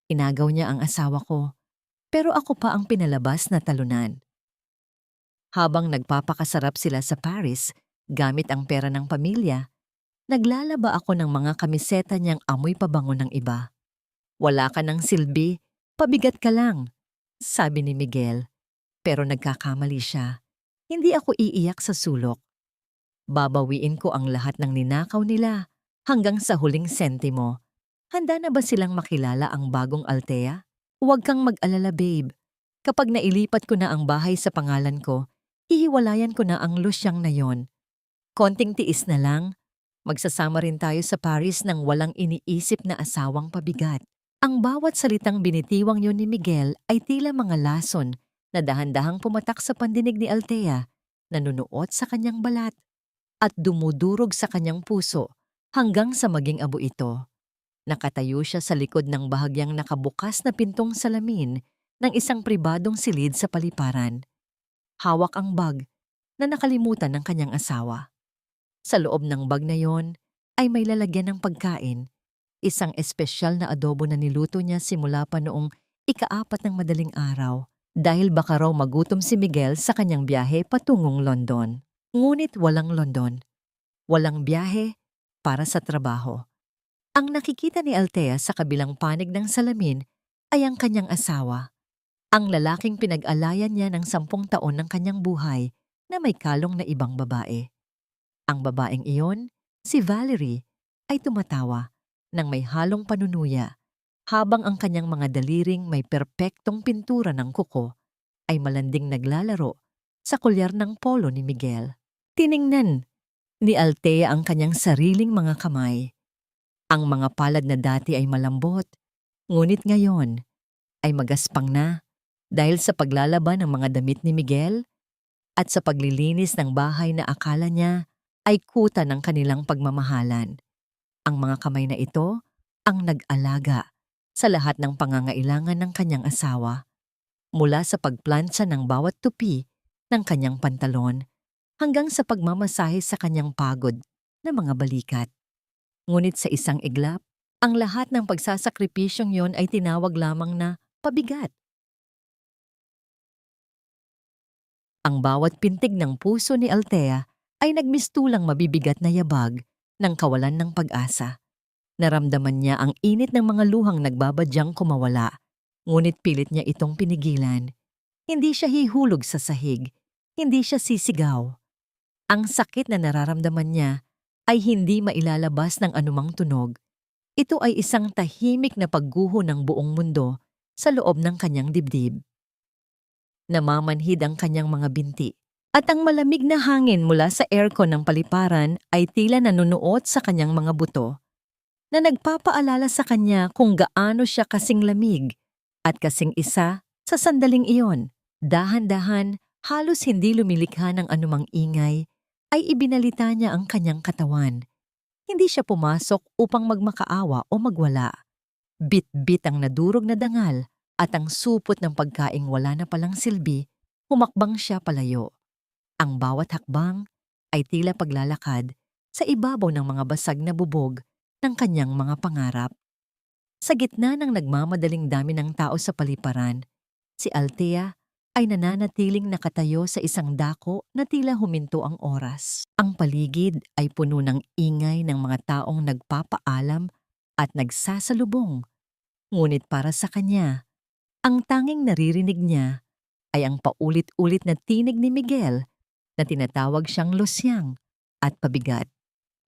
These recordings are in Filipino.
Inagaw niya ang asawa ko, pero ako pa ang pinalabas na talunan. Habang nagpapakasarap sila sa Paris, gamit ang pera ng pamilya, naglalaba ako ng mga kamiseta niyang amoy pabango ng iba. Wala ka ng silbi, pabigat ka lang, sabi ni Miguel. Pero nagkakamali siya. Hindi ako iiyak sa sulok. Babawiin ko ang lahat ng ninakaw nila hanggang sa huling sentimo. Handa na ba silang makilala ang bagong Althea? Huwag kang mag-alala, babe. Kapag nailipat ko na ang bahay sa pangalan ko, ihiwalayan ko na ang Luciang na yon. Konting tiis na lang, magsasama rin tayo sa Paris ng walang iniisip na asawang pabigat. Ang bawat salitang binitiwang yon ni Miguel ay tila mga lason na dahan-dahang pumatak sa pandinig ni Althea, nanunuot sa kanyang balat at dumudurog sa kanyang puso hanggang sa maging abo ito. Nakatayo siya sa likod ng bahagyang nakabukas na pintong salamin ng isang pribadong silid sa paliparan. Hawak ang bag na nakalimutan ng kanyang asawa. Sa loob ng bag na yon ay may lalagyan ng pagkain, isang espesyal na adobo na niluto niya simula pa noong ika-4 ng madaling araw dahil baka raw magutom si Miguel sa kanyang biyahe patungong London. Ngunit walang London, walang biyahe para sa trabaho. Ang nakikita ni Althea sa kabilang panig ng salamin ay ang kanyang asawa, ang lalaking pinag-alayan niya ng 10 taon ng kanyang buhay na may kalong na ibang babae. Ang babaeng iyon, si Valerie, ay tumatawa nang may halong panunuya habang ang kanyang mga daliring may perpektong pintura ng kuko ay malanding naglalaro sa kolyar ng polo ni Miguel. Tiningnan ni Althea ang kanyang sariling mga kamay. Ang mga palad na dati ay malambot, ngunit ngayon ay magaspang na dahil sa paglalaban ng mga damit ni Miguel at sa paglilinis ng bahay na akala niya ay kuta ng kanilang pagmamahalan. Ang mga kamay na ito ang nag-alaga sa lahat ng pangangailangan ng kanyang asawa, mula sa pagplantsa ng bawat tupi ng kanyang pantalon hanggang sa pagmamasahe sa kanyang pagod na mga balikat. Ngunit sa isang iglap, ang lahat ng pagsasakripisyong yon ay tinawag lamang na pabigat. Ang bawat pintig ng puso ni Althea ay nagmistulang mabibigat na yabag ng kawalan ng pag-asa. Naramdaman niya ang init ng mga luhang nagbabadyang kumawala, ngunit pilit niya itong pinigilan. Hindi siya hihulog sa sahig, hindi siya sisigaw. Ang sakit na nararamdaman niya ay hindi mailalabas ng anumang tunog. Ito ay isang tahimik na pagguho ng buong mundo sa loob ng kanyang dibdib. Namamanhid ang kanyang mga binti, at ang malamig na hangin mula sa aircon ng paliparan ay tila nanunuot sa kanyang mga buto, na nagpapaalala sa kanya kung gaano siya kasing lamig at kasing isa sa sandaling iyon. Dahan-dahan, halos hindi lumilikha ng anumang ingay, ay ibinalita niya ang kanyang katawan. Hindi siya pumasok upang magmakaawa o magwala. Bit-bit ang nadurog na dangal at ang supot ng pagkaing wala na palang silbi, humakbang siya palayo. Ang bawat hakbang ay tila paglalakad sa ibabaw ng mga basag na bubog ng kanyang mga pangarap. Sa gitna ng nagmamadaling dami ng tao sa paliparan, si Althea ay nananatiling nakatayo sa isang dako na tila huminto ang oras. Ang paligid ay puno ng ingay ng mga taong nagpapaalam at nagsasalubong. Ngunit para sa kanya, ang tanging naririnig niya ay ang paulit-ulit na tinig ni Miguel na tinatawag siyang Luciang at pabigat.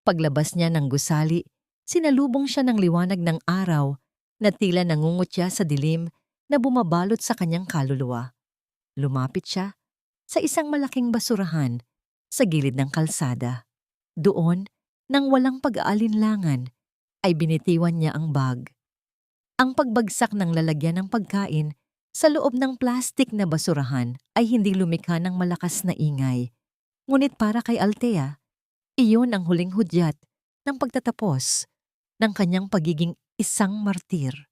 Paglabas niya ng gusali, sinalubong siya ng liwanag ng araw na tila nangungutya sa dilim na bumabalot sa kanyang kaluluwa. Lumapit siya sa isang malaking basurahan sa gilid ng kalsada. Doon, nang walang pag-aalinlangan, ay binitiwan niya ang bag. Ang pagbagsak ng lalagyan ng pagkain sa loob ng plastik na basurahan ay hindi lumikha ng malakas na ingay. Ngunit para kay Althea, iyon ang huling hudyat ng pagtatapos ng kanyang pagiging isang martir.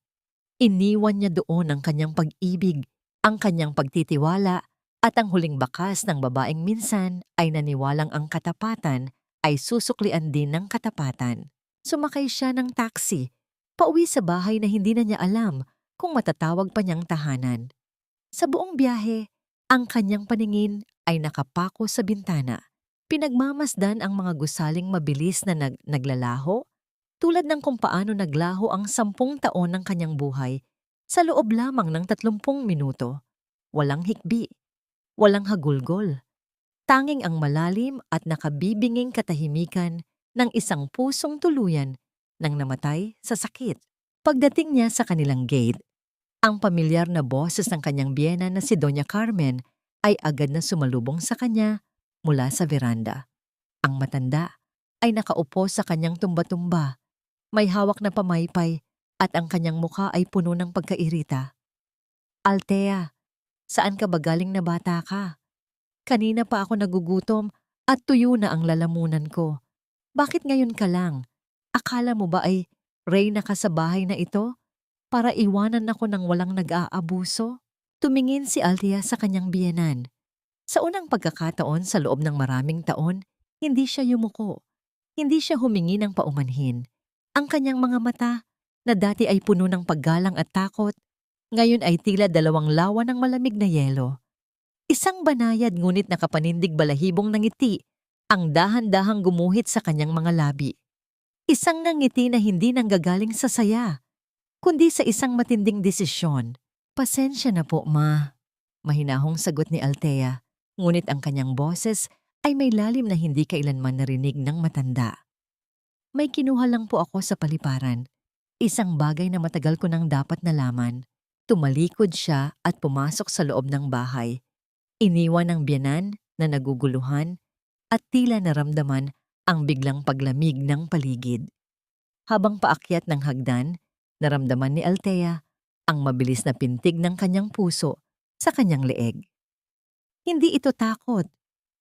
Iniwan niya doon ang kanyang pag-ibig, ang kanyang pagtitiwala, at ang huling bakas ng babaeng minsan ay naniwalang ang katapatan ay susuklian din ng katapatan. Sumakay siya ng taxi, pauwi sa bahay na hindi na niya alam kung matatawag pa niyang tahanan. Sa buong biyahe, ang kanyang paningin ay nakapako sa bintana. Pinagmamasdan ang mga gusaling mabilis na naglalaho, tulad ng kung paano naglaho ang 10 taon ng kanyang buhay sa loob lamang ng 30 minuto. Walang hikbi, walang hagulgol. Tanging ang malalim at nakabibinging katahimikan ng isang pusong tuluyan nang namatay sa sakit. Pagdating niya sa kanilang gate, ang pamilyar na boses ng kanyang biyena na si Doña Carmen ay agad na sumalubong sa kanya mula sa veranda. Ang matanda ay nakaupo sa kanyang tumba-tumba, may hawak na pamaypay at ang kanyang mukha ay puno ng pagkairita. "Althea, saan ka ba galing na bata ka? Kanina pa ako nagugutom at tuyo na ang lalamunan ko. Bakit ngayon ka lang? Akala mo ba ay reyna ka sa bahay na ito para iwanan ako ng walang nag-aabuso?" Tumingin si Althea sa kanyang biyenan. Sa unang pagkakataon sa loob ng maraming taon, hindi siya yumuko. Hindi siya humingi ng paumanhin. Ang kanyang mga mata, na dati ay puno ng paggalang at takot, ngayon ay tila 2 lawa ng malamig na yelo. Isang banayad ngunit nakapanindig balahibong na ngiti ang dahan-dahang gumuhit sa kanyang mga labi. Isang ngiti na hindi nanggagaling sa saya, kundi sa isang matinding desisyon. "Pasensya na po, Ma," mahinahong sagot ni Althea, ngunit ang kanyang boses ay may lalim na hindi kailanman narinig ng matanda. "May kinuha lang po ako sa paliparan. Isang bagay na matagal ko nang dapat nalaman." Tumalikod siya at pumasok sa loob ng bahay. Iniwan ng biyenan na naguguluhan at tila naramdaman ang biglang paglamig ng paligid. Habang paakyat ng hagdan, naramdaman ni Althea ang mabilis na pintig ng kanyang puso sa kanyang leeg. Hindi ito takot.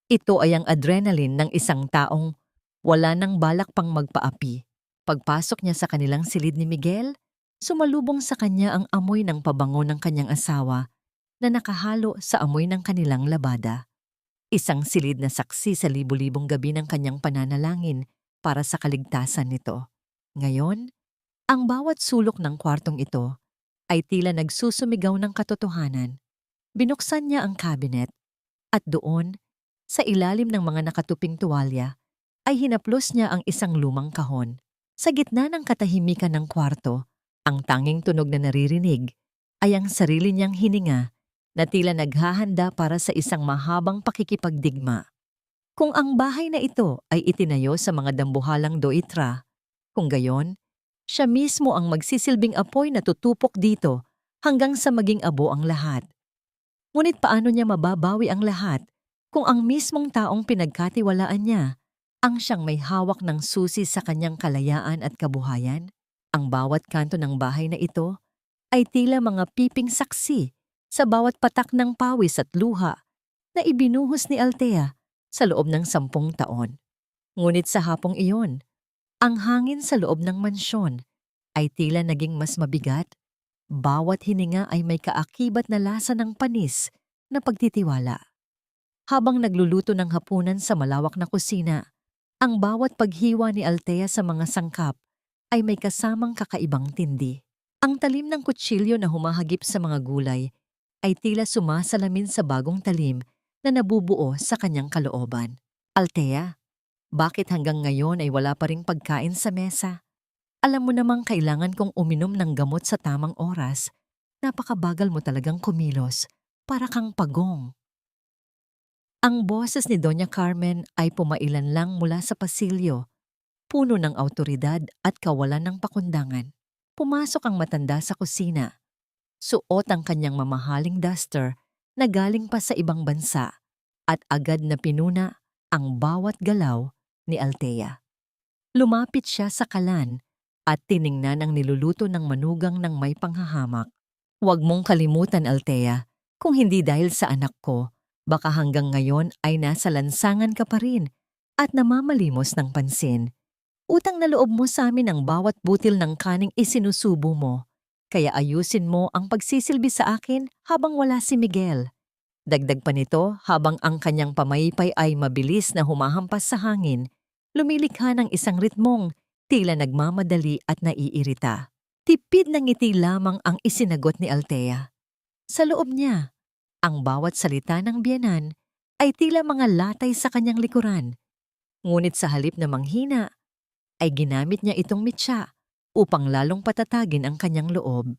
Ito ay ang adrenaline ng isang taong wala nang balak pang magpaapi. Pagpasok niya sa kanilang silid ni Miguel, sumalubong sa kanya ang amoy ng pabango ng kanyang asawa na nakahalo sa amoy ng kanilang labada. Isang silid na saksi sa libu-libong gabi ng kanyang pananalangin para sa kaligtasan nito. Ngayon, ang bawat sulok ng kwartong ito ay tila nagsusumigaw ng katotohanan. Binuksan niya ang cabinet at doon, sa ilalim ng mga nakatuping tuwalya, ay hinaplos niya ang isang lumang kahon. Sa gitna ng katahimikan ng kwarto, ang tanging tunog na naririnig ay ang sarili niyang hininga na tila naghahanda para sa isang mahabang pakikipagdigma. Kung ang bahay na ito ay itinayo sa mga dambuhalang doitra, kung gayon, siya mismo ang magsisilbing apoy na tutupok dito hanggang sa maging abo ang lahat. Ngunit paano niya mababawi ang lahat kung ang mismong taong pinagkatiwalaan niya ang siyang may hawak ng susi sa kanyang kalayaan at kabuhayan? Ang bawat kanto ng bahay na ito ay tila mga piping saksi sa bawat patak ng pawis at luha na ibinuhos ni Althea sa loob ng 10 taon. Ngunit sa hapong iyon, ang hangin sa loob ng mansyon ay tila naging mas mabigat. Bawat hininga ay may kaakibat na lasa ng panis na pagtitiwala. Habang nagluluto ng hapunan sa malawak na kusina, ang bawat paghiwa ni Althea sa mga sangkap ay may kasamang kakaibang tindi. Ang talim ng kutsilyo na humahagip sa mga gulay ay tila sumasalamin sa bagong talim na nabubuo sa kanyang kalooban. "Althea, bakit hanggang ngayon ay wala pa ring pagkain sa mesa? Alam mo namang kailangan kong uminom ng gamot sa tamang oras. Napakabagal mo talagang kumilos, para kang pagong." Ang boses ni Doña Carmen ay pumailan lang mula sa pasilyo, puno ng awtoridad at kawalan ng pakundangan. Pumasok ang matanda sa kusina. Suot ang kanyang mamahaling duster na galing pa sa ibang bansa at agad na pinuna ang bawat galaw ni Althea. Lumapit siya sa kalan at tiningnan ang niluluto ng manugang ng may panghahamak. "Huwag mong kalimutan, Althea, kung hindi dahil sa anak ko, baka hanggang ngayon ay nasa lansangan ka pa rin at namamalimos ng pansin. Utang na loob mo sa amin ang bawat butil ng kaning isinusubo mo, kaya ayusin mo ang pagsisilbi sa akin habang wala si Miguel." Dagdag pa nito, habang ang kanyang pamaypay ay mabilis na humahampas sa hangin, lumilikha ng isang ritmong tila nagmamadali at naiirita. Tipid ng ngiti lamang ang isinagot ni Althea. Sa loob niya, ang bawat salita ng biyenan ay tila mga latay sa kanyang likuran. Ngunit sa halip na manghina, ay ginamit niya itong mitya upang lalong patatagin ang kanyang loob.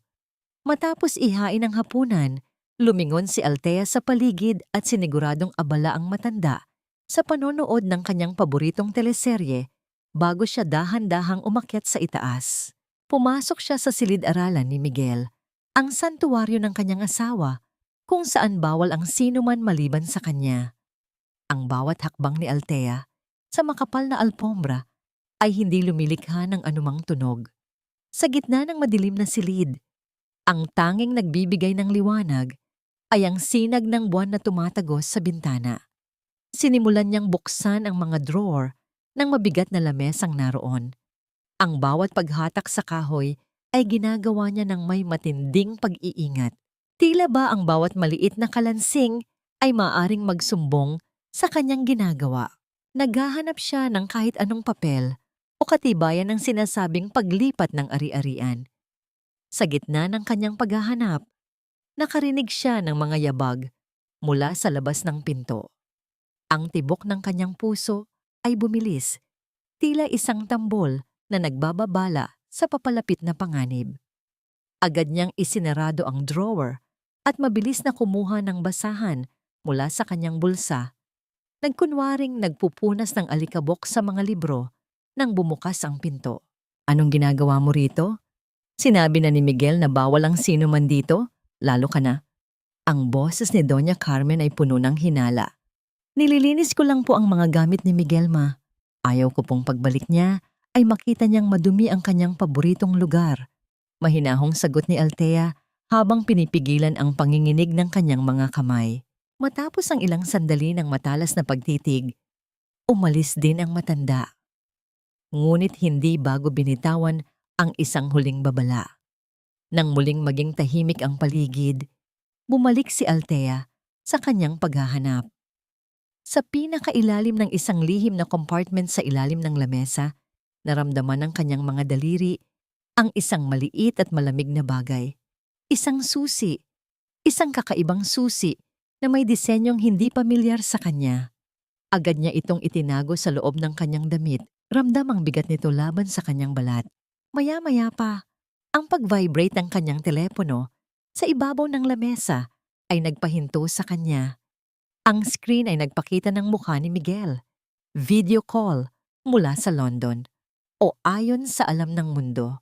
Matapos ihain ang hapunan, lumingon si Althea sa paligid at siniguradong abala ang matanda sa panonood ng kanyang paboritong teleserye bago siya dahan-dahang umakyat sa itaas. Pumasok siya sa silid-aralan ni Miguel, ang santuwaryo ng kanyang asawa, kung saan bawal ang sino man maliban sa kanya. Ang bawat hakbang ni Althea sa makapal na alpombra ay hindi lumilikha ng anumang tunog. Sa gitna ng madilim na silid, ang tanging nagbibigay ng liwanag ay ang sinag ng buwan na tumatagos sa bintana. Sinimulan niyang buksan ang mga drawer ng mabigat na lamesang naroon. Ang bawat paghatak sa kahoy ay ginagawa niya ng may matinding pag-iingat. Tila ba ang bawat maliit na kalansing ay maaring magsumbong sa kanyang ginagawa. Naghahanap siya ng kahit anong papel o katibayan ng sinasabing paglipat ng ari-arian. Sa gitna ng kanyang paghahanap, nakarinig siya ng mga yabag mula sa labas ng pinto. Ang tibok ng kanyang puso ay bumilis, tila isang tambol na nagbababala sa papalapit na panganib. Agad niyang isinarado ang drawer at mabilis na kumuha ng basahan mula sa kanyang bulsa. Nagkunwaring nagpupunas ng alikabok sa mga libro nang bumukas ang pinto. Anong ginagawa mo rito? Sinabi na ni Miguel na bawal ang sino man dito, lalo ka na. Ang boses ni Doña Carmen ay puno ng hinala. Nililinis ko lang po ang mga gamit ni Miguel, ma. Ayaw ko pong pagbalik niya ay makita niyang madumi ang kanyang paboritong lugar. Mahinahong sagot ni Althea habang pinipigilan ang panginginig ng kanyang mga kamay. Matapos ang ilang sandali ng matalas na pagtitig, umalis din ang matanda. Ngunit hindi bago binitawan ang isang huling babala. Nang muling maging tahimik ang paligid, bumalik si Althea sa kanyang paghahanap. Sa pinakailalim ng isang lihim na compartment sa ilalim ng lamesa, naramdaman ng kanyang mga daliri ang isang maliit at malamig na bagay. Isang susi, isang kakaibang susi na may disenyong hindi pamilyar sa kanya. Agad niya itong itinago sa loob ng kanyang damit. Ramdam ang bigat nito laban sa kanyang balat. Maya-maya pa, ang pag-vibrate ng kanyang telepono sa ibabaw ng lamesa ay nagpahinto sa kanya. Ang screen ay nagpakita ng mukha ni Miguel. Video call mula sa London o ayon sa alam ng mundo.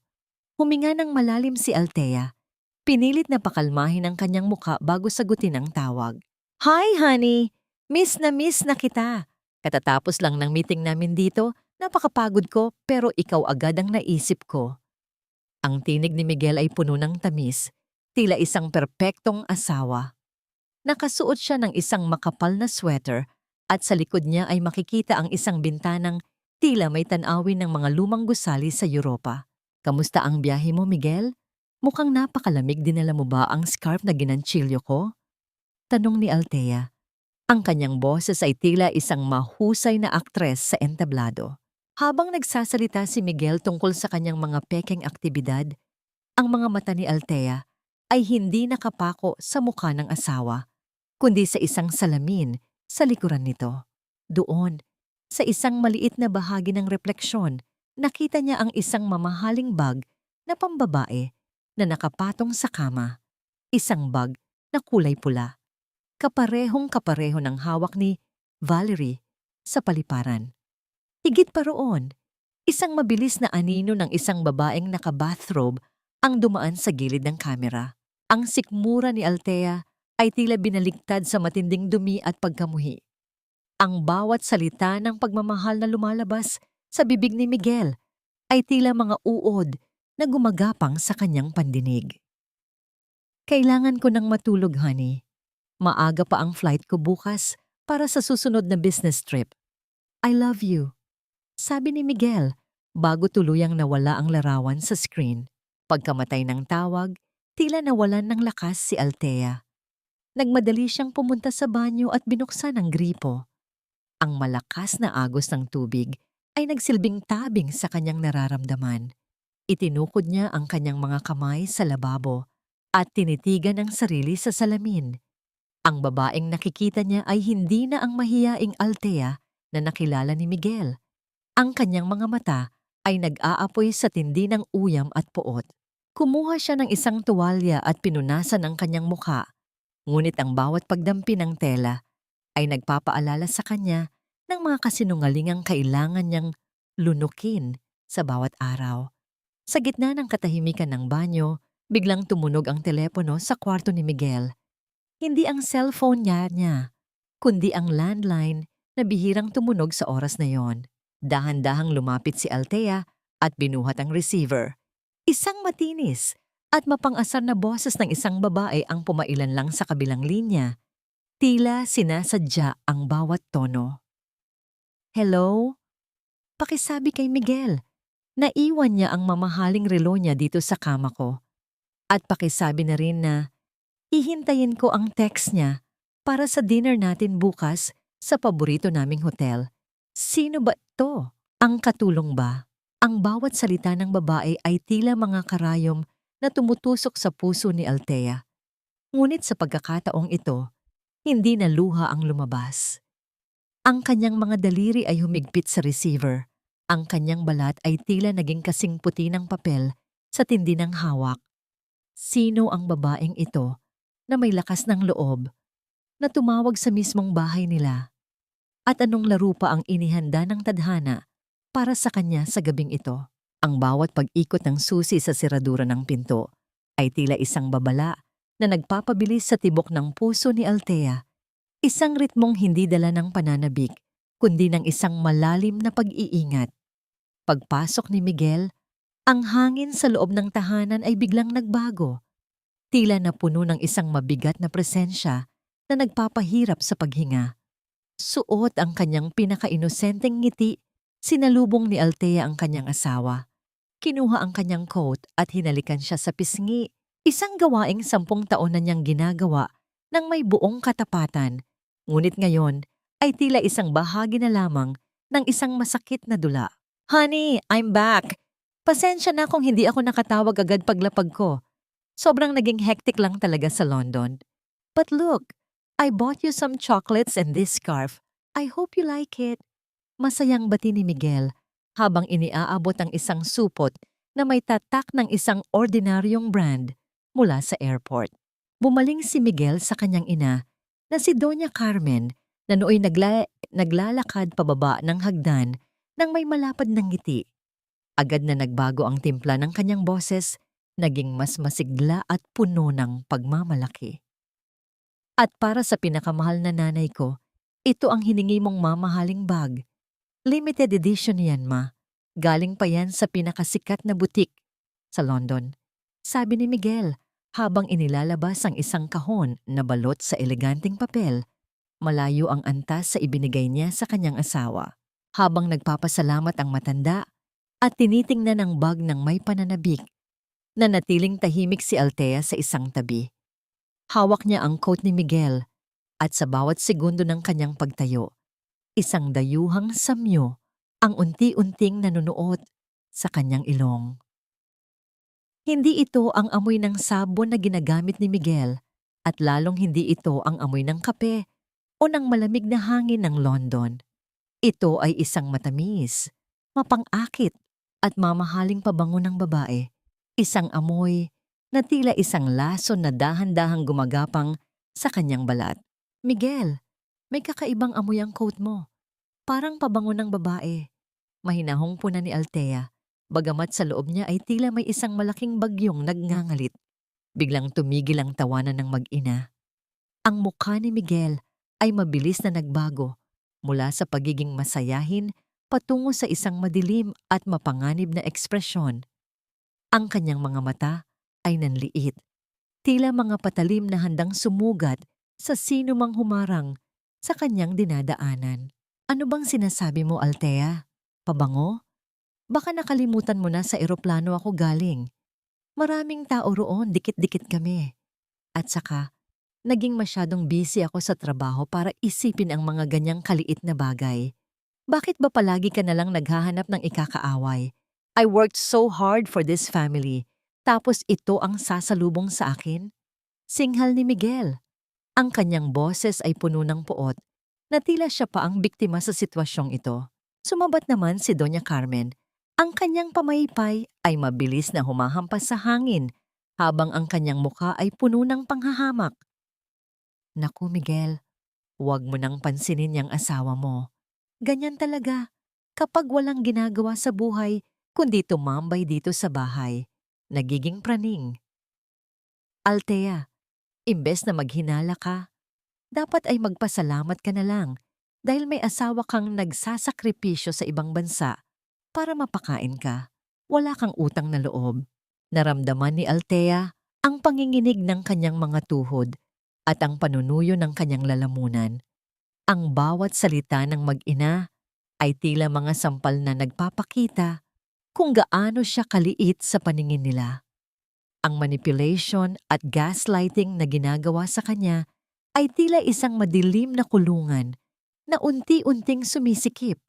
Huminga ng malalim si Althea. Pinilit na pakalmahin ang kanyang mukha bago sagutin ang tawag. Hi, honey! Miss na kita. Katatapos lang ng meeting namin dito, napakapagod ko pero ikaw agad ang naisip ko. Ang tinig ni Miguel ay puno ng tamis, tila isang perpektong asawa. Nakasuot siya ng isang makapal na sweater at sa likod niya ay makikita ang isang bintanang tila may tanawin ng mga lumang gusali sa Europa. Kamusta ang biyahe mo, Miguel? Mukhang napakalamig, dinala mo ba ang scarf na ginanchilyo ko? Tanong ni Althea. Ang kanyang boses ay tila isang mahusay na aktres sa entablado. Habang nagsasalita si Miguel tungkol sa kanyang mga pekeng aktibidad, ang mga mata ni Althea ay hindi nakapako sa mukha ng asawa, kundi sa isang salamin sa likuran nito. Doon, sa isang maliit na bahagi ng refleksyon, nakita niya ang isang mamahaling bag na pambabae na nakapatong sa kama. Isang bag na kulay pula. Kaparehong-kapareho ng hawak ni Valerie sa paliparan. Higit pa roon, isang mabilis na anino ng isang babaeng naka-bathrobe ang dumaan sa gilid ng kamera. Ang sikmura ni Althea ay tila binaligtad sa matinding dumi at pagkamuhi. Ang bawat salita ng pagmamahal na lumalabas sa bibig ni Miguel ay tila mga uod na gumagapang sa kanyang pandinig. Kailangan ko nang matulog, honey. Maaga pa ang flight ko bukas para sa susunod na business trip. I love you, sabi ni Miguel bago tuluyang nawala ang larawan sa screen. Pagkamatay ng tawag, tila nawalan ng lakas si Althea. Nagmadali siyang pumunta sa banyo at binuksan ang gripo. Ang malakas na agos ng tubig ay nagsilbing tabing sa kanyang nararamdaman. Itinukod niya ang kanyang mga kamay sa lababo at tinitigan ang sarili sa salamin. Ang babaeng nakikita niya ay hindi na ang mahiyaing Althea na nakilala ni Miguel. Ang kanyang mga mata ay nag-aapoy sa tindi ng uyam at puot. Kumuha siya ng isang tuwalya at pinunasan ang kanyang mukha, ngunit ang bawat pagdampi ng tela ay nagpapaalala sa kanya ng mga kasinungalingang kailangan niyang lunukin sa bawat araw. Sa gitna ng katahimikan ng banyo, biglang tumunog ang telepono sa kwarto ni Miguel. Hindi ang cellphone niya, kundi ang landline na bihirang tumunog sa oras na yon. Dahan-dahang lumapit si Althea at binuhat ang receiver. Isang matinis at mapang-asar na boses ng isang babae ang pumailan lang sa kabilang linya. Tila sinasadya ang bawat tono. "Hello? Pakisabi kay Miguel. Naiwan niya ang mamahaling relo niya dito sa kama ko. At pakisabi na rin na hihintayin ko ang text niya para sa dinner natin bukas sa paborito naming hotel. Sino ba to? Ang katulong ba?" Ang bawat salita ng babae ay tila mga karayom na tumutusok sa puso ni Althea. Ngunit sa pagkakataong ito, hindi na luha ang lumabas. Ang kanyang mga daliri ay humigpit sa receiver. Ang kanyang balat ay tila naging kasing puti ng papel sa tindi ng hawak. Sino ang babaeng ito na may lakas ng loob na tumawag sa mismong bahay nila? At anong laro pa ang inihanda ng tadhana para sa kanya sa gabing ito? Ang bawat pag-ikot ng susi sa siradura ng pinto ay tila isang babala na nagpapabilis sa tibok ng puso ni Althea. Isang ritmong hindi dala ng pananabik, kundi ng isang malalim na pag-iingat. Pagpasok ni Miguel, ang hangin sa loob ng tahanan ay biglang nagbago. Tila na puno ng isang mabigat na presensya na nagpapahirap sa paghinga. Suot ang kanyang pinaka-inosenteng ngiti, sinalubong ni Althea ang kanyang asawa. Kinuha ang kanyang coat at hinalikan siya sa pisngi, isang gawaing 10 taon na niyang ginagawa ng may buong katapatan. Ngunit ngayon ay tila isang bahagi na lamang ng isang masakit na dula. "Honey, I'm back. Pasensya na kung hindi ako nakatawag agad paglapag ko. Sobrang naging hectic lang talaga sa London. But look, I bought you some chocolates and this scarf. I hope you like it." Masayang bati ni Miguel habang iniaabot ang isang supot na may tatak ng isang ordinaryong brand mula sa airport. Bumaling si Miguel sa kanyang ina na si Doña Carmen na nooy naglalakad pababa ng hagdan nang may malapad ng ngiti. Agad na nagbago ang timpla ng kanyang boses, naging mas masigla at puno ng pagmamalaki. "At para sa pinakamahal na nanay ko, ito ang hiningi mong mamahaling bag. Limited edition yan, ma. Galing pa yan sa pinakasikat na butik sa London," sabi ni Miguel habang inilalabas ang isang kahon na balot sa eleganteng papel. Malayo ang antas sa ibinigay niya sa kanyang asawa. Habang nagpapasalamat ang matanda at tinitingnan ang bag ng may pananabik, nanatiling tahimik si Althea sa isang tabi. Hawak niya ang coat ni Miguel at sa bawat segundo ng kanyang pagtayo, isang dayuhang samyo ang unti-unting nanunuot sa kanyang ilong. Hindi ito ang amoy ng sabon na ginagamit ni Miguel at lalong hindi ito ang amoy ng kape o ng malamig na hangin ng London. Ito ay isang matamis, mapang-akit at mamahaling pabango ng babae. Isang amoy na tila isang lason na dahan-dahang gumagapang sa kanyang balat. "Miguel, may kakaibang amoy ang coat mo. Parang pabango ng babae." Mahinahong puna ni Althea, bagamat sa loob niya ay tila may isang malaking bagyong nagngangalit. Biglang tumigil ang tawanan ng mag-ina. Ang mukha ni Miguel ay mabilis na nagbago mula sa pagiging masayahin patungo sa isang madilim at mapanganib na ekspresyon. Ang kanyang mga mata ay nanliit, tila mga patalim na handang sumugat sa sino mang humarang sa kanyang dinadaanan. "Ano bang sinasabi mo, Althea? Pabango? Baka nakalimutan mo na sa eroplano ako galing. Maraming tao roon, dikit-dikit kami. At saka, naging masyadong busy ako sa trabaho para isipin ang mga ganyang kaliit na bagay. Bakit ba palagi ka nalang naghahanap ng ikakaaway? I worked so hard for this family. Tapos ito ang sasalubong sa akin? Singhal ni Miguel. Ang kanyang boses ay puno ng puot na tila siya pa ang biktima sa sitwasyong ito. Sumabat naman si Doña Carmen. Ang kanyang pamaypay ay mabilis na humahampas sa hangin habang ang kanyang mukha ay puno ng panghahamak. Naku Miguel, huwag mo nang pansinin yang asawa mo. Ganyan talaga. Kapag walang ginagawa sa buhay, kundi tumambay dito sa bahay, nagiging praning. Althea, imbes na maghinala ka, dapat ay magpasalamat ka na lang dahil may asawa kang nagsasakripisyo sa ibang bansa para mapakain ka. Wala kang utang na loob. Naramdaman ni Althea ang panginginig ng kanyang mga tuhod at ang panunuyo ng kanyang lalamunan. Ang bawat salita ng mag-ina ay tila mga sampal na nagpapakita kung gaano siya kaliit sa paningin nila. Ang manipulation at gaslighting na ginagawa sa kanya ay tila isang madilim na kulungan na unti-unting sumisikip.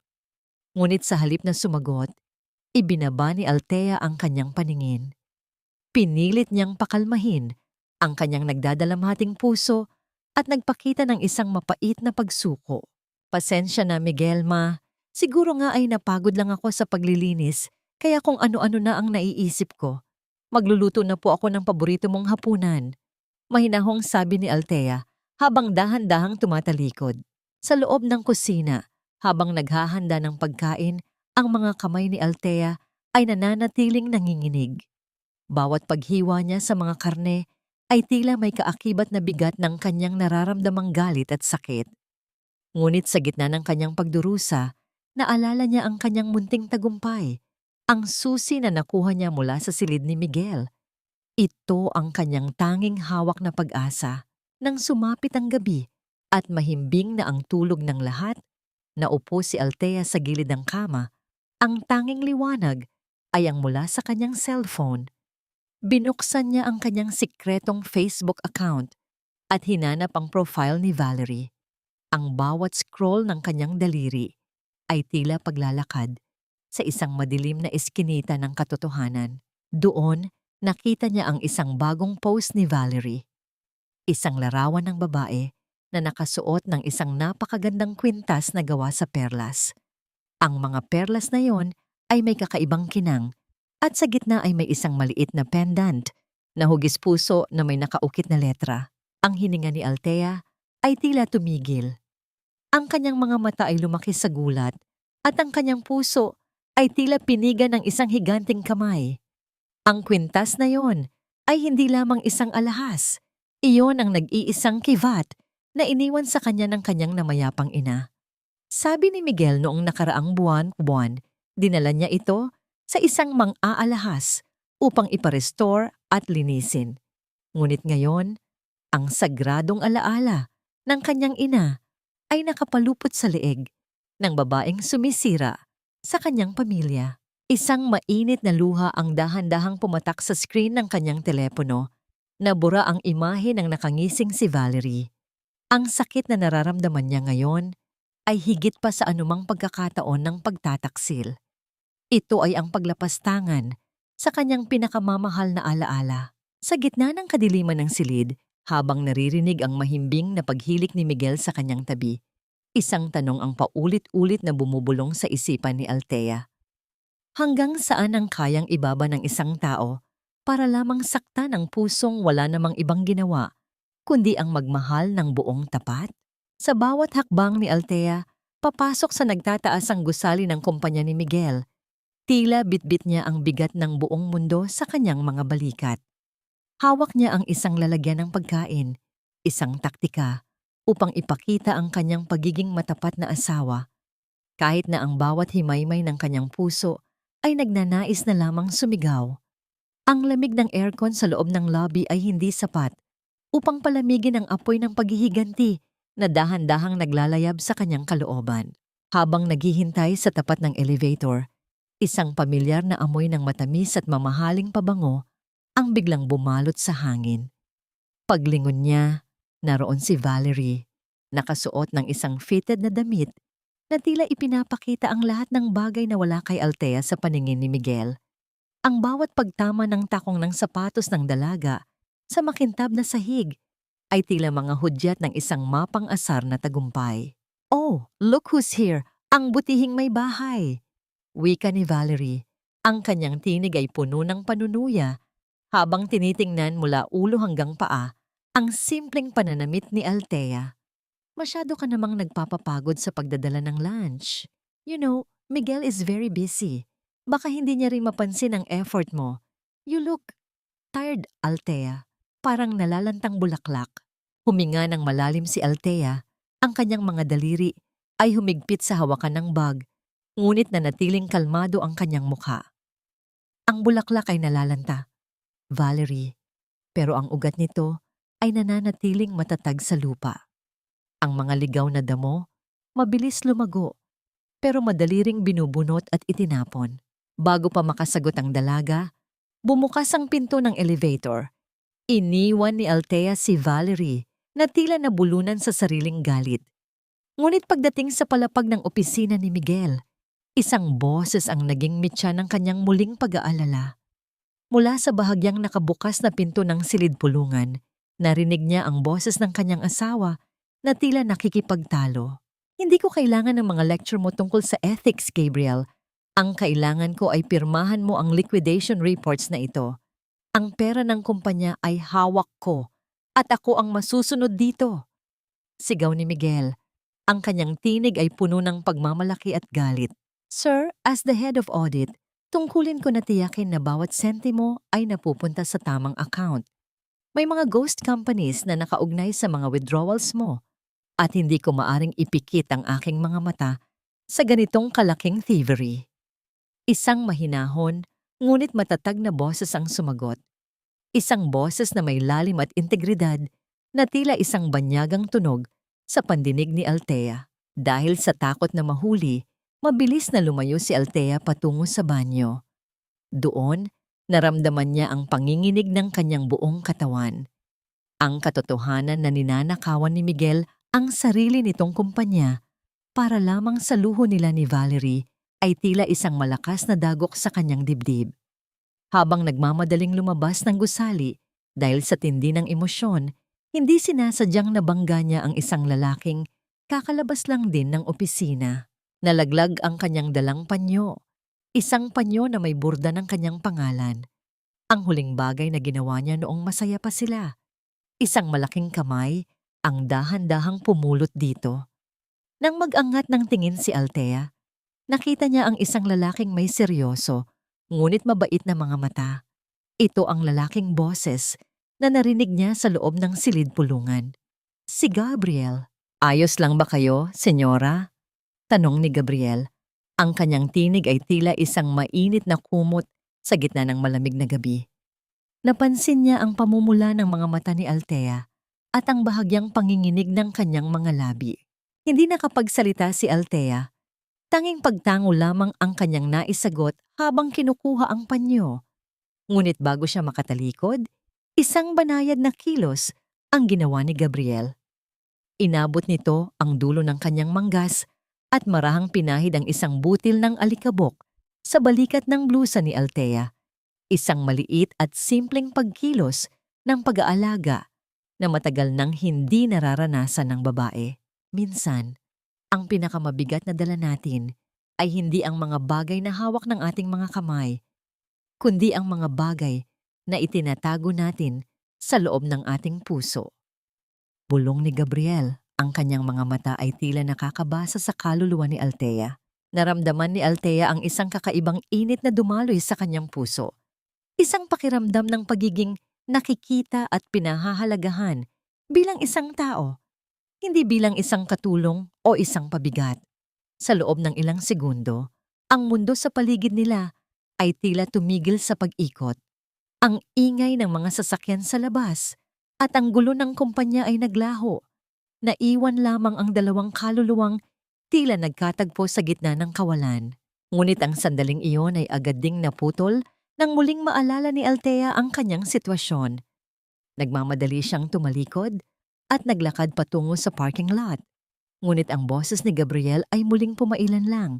Ngunit sa halip na sumagot, ibinaba ni Althea ang kanyang paningin. Pinilit niyang pakalmahin ang kanyang nagdadalamhating puso at nagpakita ng isang mapait na pagsuko. Pasensya na Miguel ma, siguro nga ay napagod lang ako sa paglilinis kaya kung ano-ano na ang naiisip ko. Magluluto na po ako ng paborito mong hapunan. Mahinahong sabi ni Althea habang dahan-dahang tumatalikod. Sa loob ng kusina, habang naghahanda ng pagkain, ang mga kamay ni Althea ay nananatiling nanginginig. Bawat paghiwa niya sa mga karne ay tila may kaakibat na bigat ng kanyang nararamdamang galit at sakit. Ngunit sa gitna ng kanyang pagdurusa, naalala niya ang kanyang munting tagumpay, ang susi na nakuha niya mula sa silid ni Miguel. Ito ang kanyang tanging hawak na pag-asa. Nang sumapit ang gabi at mahimbing na ang tulog ng lahat, naupo si Althea sa gilid ng kama. Ang tanging liwanag ay ang mula sa kanyang cellphone. Binuksan niya ang kanyang sikretong Facebook account at hinanap ang profile ni Valerie. Ang bawat scroll ng kanyang daliri ay tila paglalakad sa isang madilim na eskinita ng katotohanan. Doon, nakita niya ang isang bagong post ni Valerie. Isang larawan ng babae na nakasuot ng isang napakagandang kwintas na gawa sa perlas. Ang mga perlas na yon ay may kakaibang kinang at sa gitna ay may isang maliit na pendant na hugis puso na may nakaukit na letra. Ang hininga ni Althea ay tila tumigil. Ang kanyang mga mata ay lumaki sa gulat at ang kanyang puso ay tila piniga ng isang higanting kamay. Ang kwintas na yon ay hindi lamang isang alahas. Iyon ang nag-iisang kivat na iniwan sa kanya ng kanyang namayapang ina. Sabi ni Miguel noong nakaraang buwan, dinala niya ito sa isang mang-aalahas upang iparestore at linisin. Ngunit ngayon, ang sagradong alaala ng kanyang ina ay nakapalupot sa leeg ng babaeng sumisira sa kanyang pamilya. Isang mainit na luha ang dahan-dahang pumatak sa screen ng kanyang telepono. Nabura ang imahe ng nakangising si Valerie. Ang sakit na nararamdaman niya ngayon ay higit pa sa anumang pagkakataon ng pagtataksil. Ito ay ang paglapastangan sa kanyang pinakamamahal na alaala. Sa gitna ng kadiliman ng silid, habang naririnig ang mahimbing na paghilik ni Miguel sa kanyang tabi, isang tanong ang paulit-ulit na bumubulong sa isipan ni Althea. Hanggang saan ang kayang ibaba ng isang tao para lamang saktan ang pusong wala namang ibang ginawa, kundi ang magmahal ng buong tapat? Sa bawat hakbang ni Althea, papasok sa nagtataas ang gusali ng kumpanya ni Miguel. Tila bitbit niya ang bigat ng buong mundo sa kanyang mga balikat. Hawak niya ang isang lalagyan ng pagkain, isang taktika, upang ipakita ang kanyang pagiging matapat na asawa. Kahit na ang bawat himaymay ng kanyang puso ay nagnanais na lamang sumigaw. Ang lamig ng aircon sa loob ng lobby ay hindi sapat upang palamigin ang apoy ng paghihiganti na dahan-dahang naglalayab sa kanyang kalooban. Habang naghihintay sa tapat ng elevator, isang pamilyar na amoy ng matamis at mamahaling pabango ang biglang bumalot sa hangin. Paglingon niya, naroon si Valerie, nakasuot ng isang fitted na damit na tila ipinapakita ang lahat ng bagay na wala kay Althea sa paningin ni Miguel. Ang bawat pagtama ng takong ng sapatos ng dalaga sa makintab na sahig ay tila mga hudyat ng isang mapang-asar na tagumpay. "Oh, look who's here! Ang butihing may bahay!" Wika ni Valerie. Ang kanyang tinig ay puno ng panunuya habang tinitingnan mula ulo hanggang paa ang simpleng pananamit ni Althea. "Masyado ka namang nagpapapagod sa pagdadala ng lunch. You know, Miguel is very busy. Baka hindi niya rin mapansin ang effort mo. You look tired, Althea. Parang nalalantang bulaklak." Huminga ng malalim si Althea. Ang kanyang mga daliri ay humigpit sa hawakan ng bag, ngunit nanatiling kalmado ang kanyang mukha. Ang bulaklak ay nalalanta, Valerie, pero ang ugat nito ay nananatiling matatag sa lupa. Ang mga ligaw na damo, mabilis lumago, pero madali ring binubunot at itinapon. Bago pa makasagot ang dalaga, bumukas ang pinto ng elevator. Iniwan ni Althea si Valerie na tila nabulunan sa sariling galit. Ngunit pagdating sa palapag ng opisina ni Miguel, isang boses ang naging mitya ng kanyang muling pag-aalala. Mula sa bahagyang nakabukas na pinto ng silid-pulungan, narinig niya ang boses ng kanyang asawa na tila nakikipagtalo. "Hindi ko kailangan ng mga lecture mo tungkol sa ethics, Gabriel. Ang kailangan ko ay pirmahan mo ang liquidation reports na ito. Ang pera ng kumpanya ay hawak ko at ako ang masusunod dito." Sigaw ni Miguel. Ang kanyang tinig ay puno ng pagmamalaki at galit. "Sir, as the head of audit, tungkulin ko na tiyakin na bawat sentimo ay napupunta sa tamang account. May mga ghost companies na nakaugnay sa mga withdrawals mo at hindi ko maaring ipikit ang aking mga mata sa ganitong kalaking thievery." Isang mahinahon, ngunit matatag na boses ang sumagot. Isang boses na may lalim at integridad na tila isang banyagang tunog sa pandinig ni Althea. Dahil sa takot na mahuli, mabilis na lumayo si Althea patungo sa banyo. Doon, naramdaman niya ang panginginig ng kanyang buong katawan. Ang katotohanan na ninanakawan ni Miguel ang sarili nitong kumpanya para lamang sa luho nila ni Valerie ay tila isang malakas na dagok sa kanyang dibdib. Habang nagmamadaling lumabas ng gusali dahil sa tindi ng emosyon, hindi sinasadyang nabangga niya ang isang lalaking kakalabas lang din ng opisina. Nalaglag ang kanyang dalang panyo, isang panyo na may burda ng kanyang pangalan. Ang huling bagay na ginawa niya noong masaya pa sila. Isang malaking kamay ang dahan-dahang pumulot dito. Nang mag-angat ng tingin si Althea, nakita niya ang isang lalaking may seryoso, ngunit mabait na mga mata. Ito ang lalaking boses na narinig niya sa loob ng silid-pulungan. Si Gabriel. "Ayos lang ba kayo, senyora?" Tanong ni Gabriel. Ang kanyang tinig ay tila isang mainit na kumot sa gitna ng malamig na gabi. Napansin niya ang pamumula ng mga mata ni Althea at ang bahagyang panginginig ng kanyang mga labi. Hindi nakapagsalita si Althea. Tanging pagtango lamang ang kanyang naisagot habang kinukuha ang panyo. Ngunit bago siya makatalikod, isang banayad na kilos ang ginawa ni Gabriel. Inabot nito ang dulo ng kanyang manggas at marahang pinahid ang isang butil ng alikabok sa balikat ng blusa ni Althea. Isang maliit at simpleng pagkilos ng pag-aalaga na matagal nang hindi nararanasan ng babae. Minsan, ang pinakamabigat na dala natin ay hindi ang mga bagay na hawak ng ating mga kamay, kundi ang mga bagay na itinatago natin sa loob ng ating puso. Bulong ni Gabriel. Ang kanyang mga mata ay tila nakakabasa sa kaluluwa ni Althea. Naramdaman ni Althea ang isang kakaibang init na dumaloy sa kanyang puso. Isang pakiramdam ng pagiging nakikita at pinahahalagahan bilang isang tao, hindi bilang isang katulong o isang pabigat. Sa loob ng ilang segundo, ang mundo sa paligid nila ay tila tumigil sa pag-ikot. Ang ingay ng mga sasakyan sa labas at ang gulo ng kumpanya ay naglaho. Naiwan lamang ang dalawang kaluluwang tila nagkatagpo sa gitna ng kawalan. Ngunit ang sandaling iyon ay agad ding naputol nang muling maalala ni Althea ang kanyang sitwasyon. Nagmamadali siyang tumalikod at naglakad patungo sa parking lot. Ngunit ang boses ni Gabriel ay muling pumailan lang,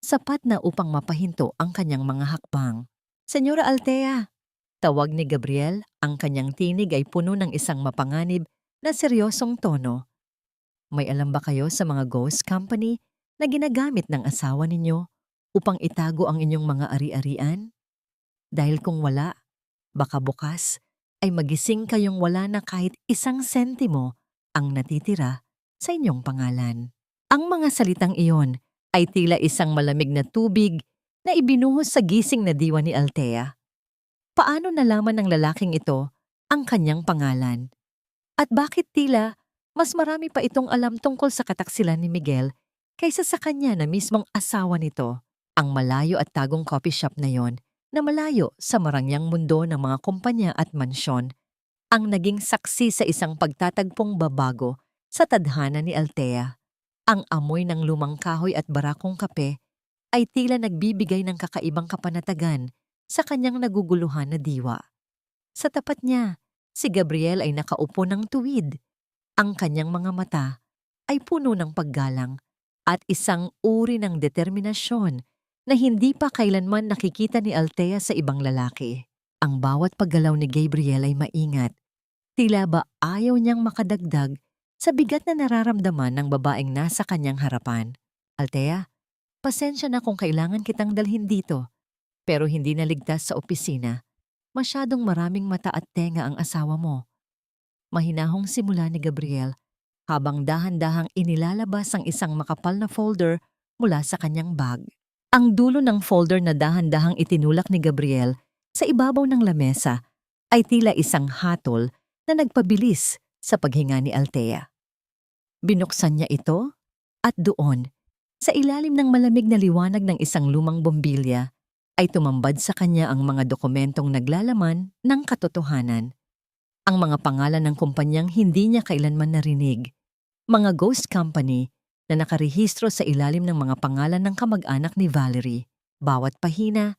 sapat na upang mapahinto ang kanyang mga hakbang. Senyora Altea, tawag ni Gabriel, ang kanyang tinig ay puno ng isang mapanganib na seryosong tono. May alam ba kayo sa mga ghost company na ginagamit ng asawa ninyo upang itago ang inyong mga ari-arian? Dahil kung wala, baka bukas ay magising kayong wala na kahit isang sentimo ang natitira sa inyong pangalan. Ang mga salitang iyon ay tila isang malamig na tubig na ibinuhos sa gising na diwa ni Altea. Paano nalaman ng lalaking ito ang kanyang pangalan? At bakit tila mas marami pa itong alam tungkol sa kataksilan ni Miguel kaysa sa kanya na mismong asawa nito? Ang malayo at tagong coffee shop na yon, na malayo sa marangyang mundo ng mga kumpanya at mansyon, ang naging saksi sa isang pagtatagpong babago sa tadhana ni Altea. Ang amoy ng lumang kahoy at barakong kape ay tila nagbibigay ng kakaibang kapanatagan sa kanyang naguguluhan na diwa. Sa tapat niya, si Gabriel ay nakaupo ng tuwid. Ang kanyang mga mata ay puno ng paggalang at isang uri ng determinasyon na hindi pa kailanman nakikita ni Altea sa ibang lalaki. Ang bawat paggalaw ni Gabriel ay maingat. Tila ba ayaw niyang makadagdag sa bigat na nararamdaman ng babaeng nasa kanyang harapan. Altea, pasensya na kung kailangan kitang dalhin dito, pero hindi naligtas sa opisina. Masyadong maraming mata at tenga ang asawa mo. Mahinahong simula ni Gabriel habang dahan-dahang inilalabas ang isang makapal na folder mula sa kanyang bag. Ang dulo ng folder na dahan-dahang itinulak ni Gabriel sa ibabaw ng lamesa ay tila isang hatol na nagpabilis sa paghinga ni Altea. Binuksan niya ito at doon, sa ilalim ng malamig na liwanag ng isang lumang bombilya, ay tumambad sa kanya ang mga dokumentong naglalaman ng katotohanan. Ang mga pangalan ng kumpanyang hindi niya kailanman narinig, mga ghost company na nakarehistro sa ilalim ng mga pangalan ng kamag-anak ni Valerie. Bawat pahina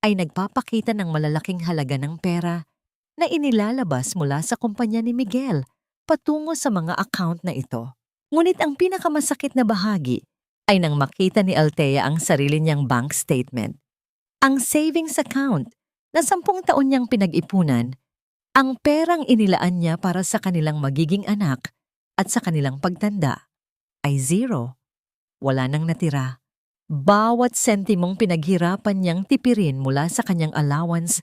ay nagpapakita ng malalaking halaga ng pera na inilalabas mula sa kumpanya ni Miguel patungo sa mga account na ito. Ngunit ang pinakamasakit na bahagi ay nang makita ni Altea ang sarili niyang bank statement. Ang savings account na 10 taon niyang pinag-ipunan, ang perang inilaan niya para sa kanilang magiging anak at sa kanilang pagtanda ay zero. Wala nang natira. Bawat sentimong pinaghirapan niyang tipirin mula sa kanyang allowance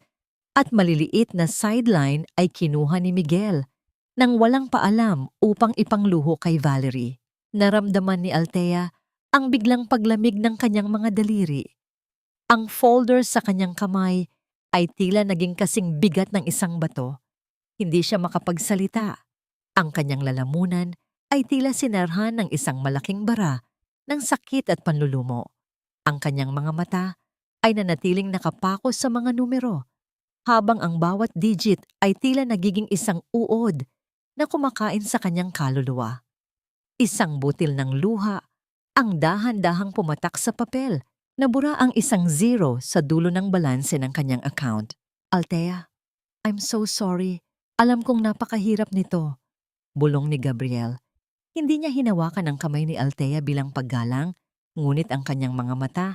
at maliliit na sideline ay kinuha ni Miguel nang walang paalam upang ipangluho kay Valerie. Naramdaman ni Altea ang biglang paglamig ng kanyang mga daliri. Ang folder sa kanyang kamay ay tila naging kasing bigat ng isang bato. Hindi siya makapagsalita. Ang kanyang lalamunan ay tila sinarhan ng isang malaking bara ng sakit at panlulumo. Ang kanyang mga mata ay nanatiling nakapako sa mga numero, habang ang bawat digit ay tila nagiging isang uod na kumakain sa kanyang kaluluwa. Isang butil ng luha ang dahan-dahang pumatak sa papel. Nabura ang isang zero sa dulo ng balanse ng kanyang account. Altea, I'm so sorry. Alam kong napakahirap nito. Bulong ni Gabriel. Hindi niya hinawakan ang kamay ni Altea bilang paggalang, ngunit ang kanyang mga mata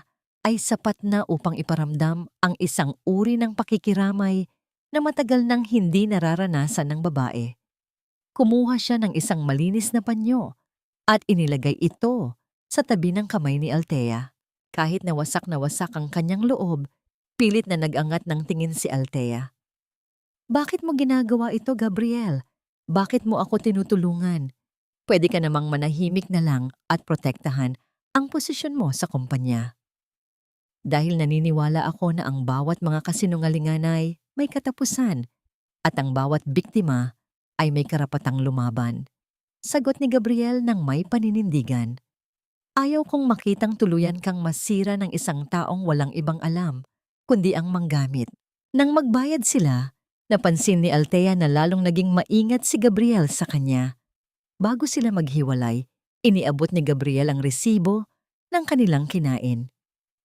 ay sapat na upang iparamdam ang isang uri ng pakikiramay na matagal nang hindi nararanasan ng babae. Kumuha siya ng isang malinis na panyo at inilagay ito sa tabi ng kamay ni Altea. Kahit na wasak ang kanyang loob, pilit na nag-angat ng tingin si Altea. Bakit mo ginagawa ito, Gabriel? Bakit mo ako tinutulungan? Pwede ka namang manahimik na lang at protektahan ang posisyon mo sa kumpanya. Dahil naniniwala ako na ang bawat mga kasinungalingan ay may katapusan at ang bawat biktima ay may karapatang lumaban. Sagot ni Gabriel ng may paninindigan. Ayaw kong makitang tuluyan kang masira ng isang taong walang ibang alam, kundi ang manggamit. Nang magbayad sila, napansin ni Altea na lalong naging maingat si Gabriel sa kanya. Bago sila maghiwalay, iniabot ni Gabriel ang resibo ng kanilang kinain.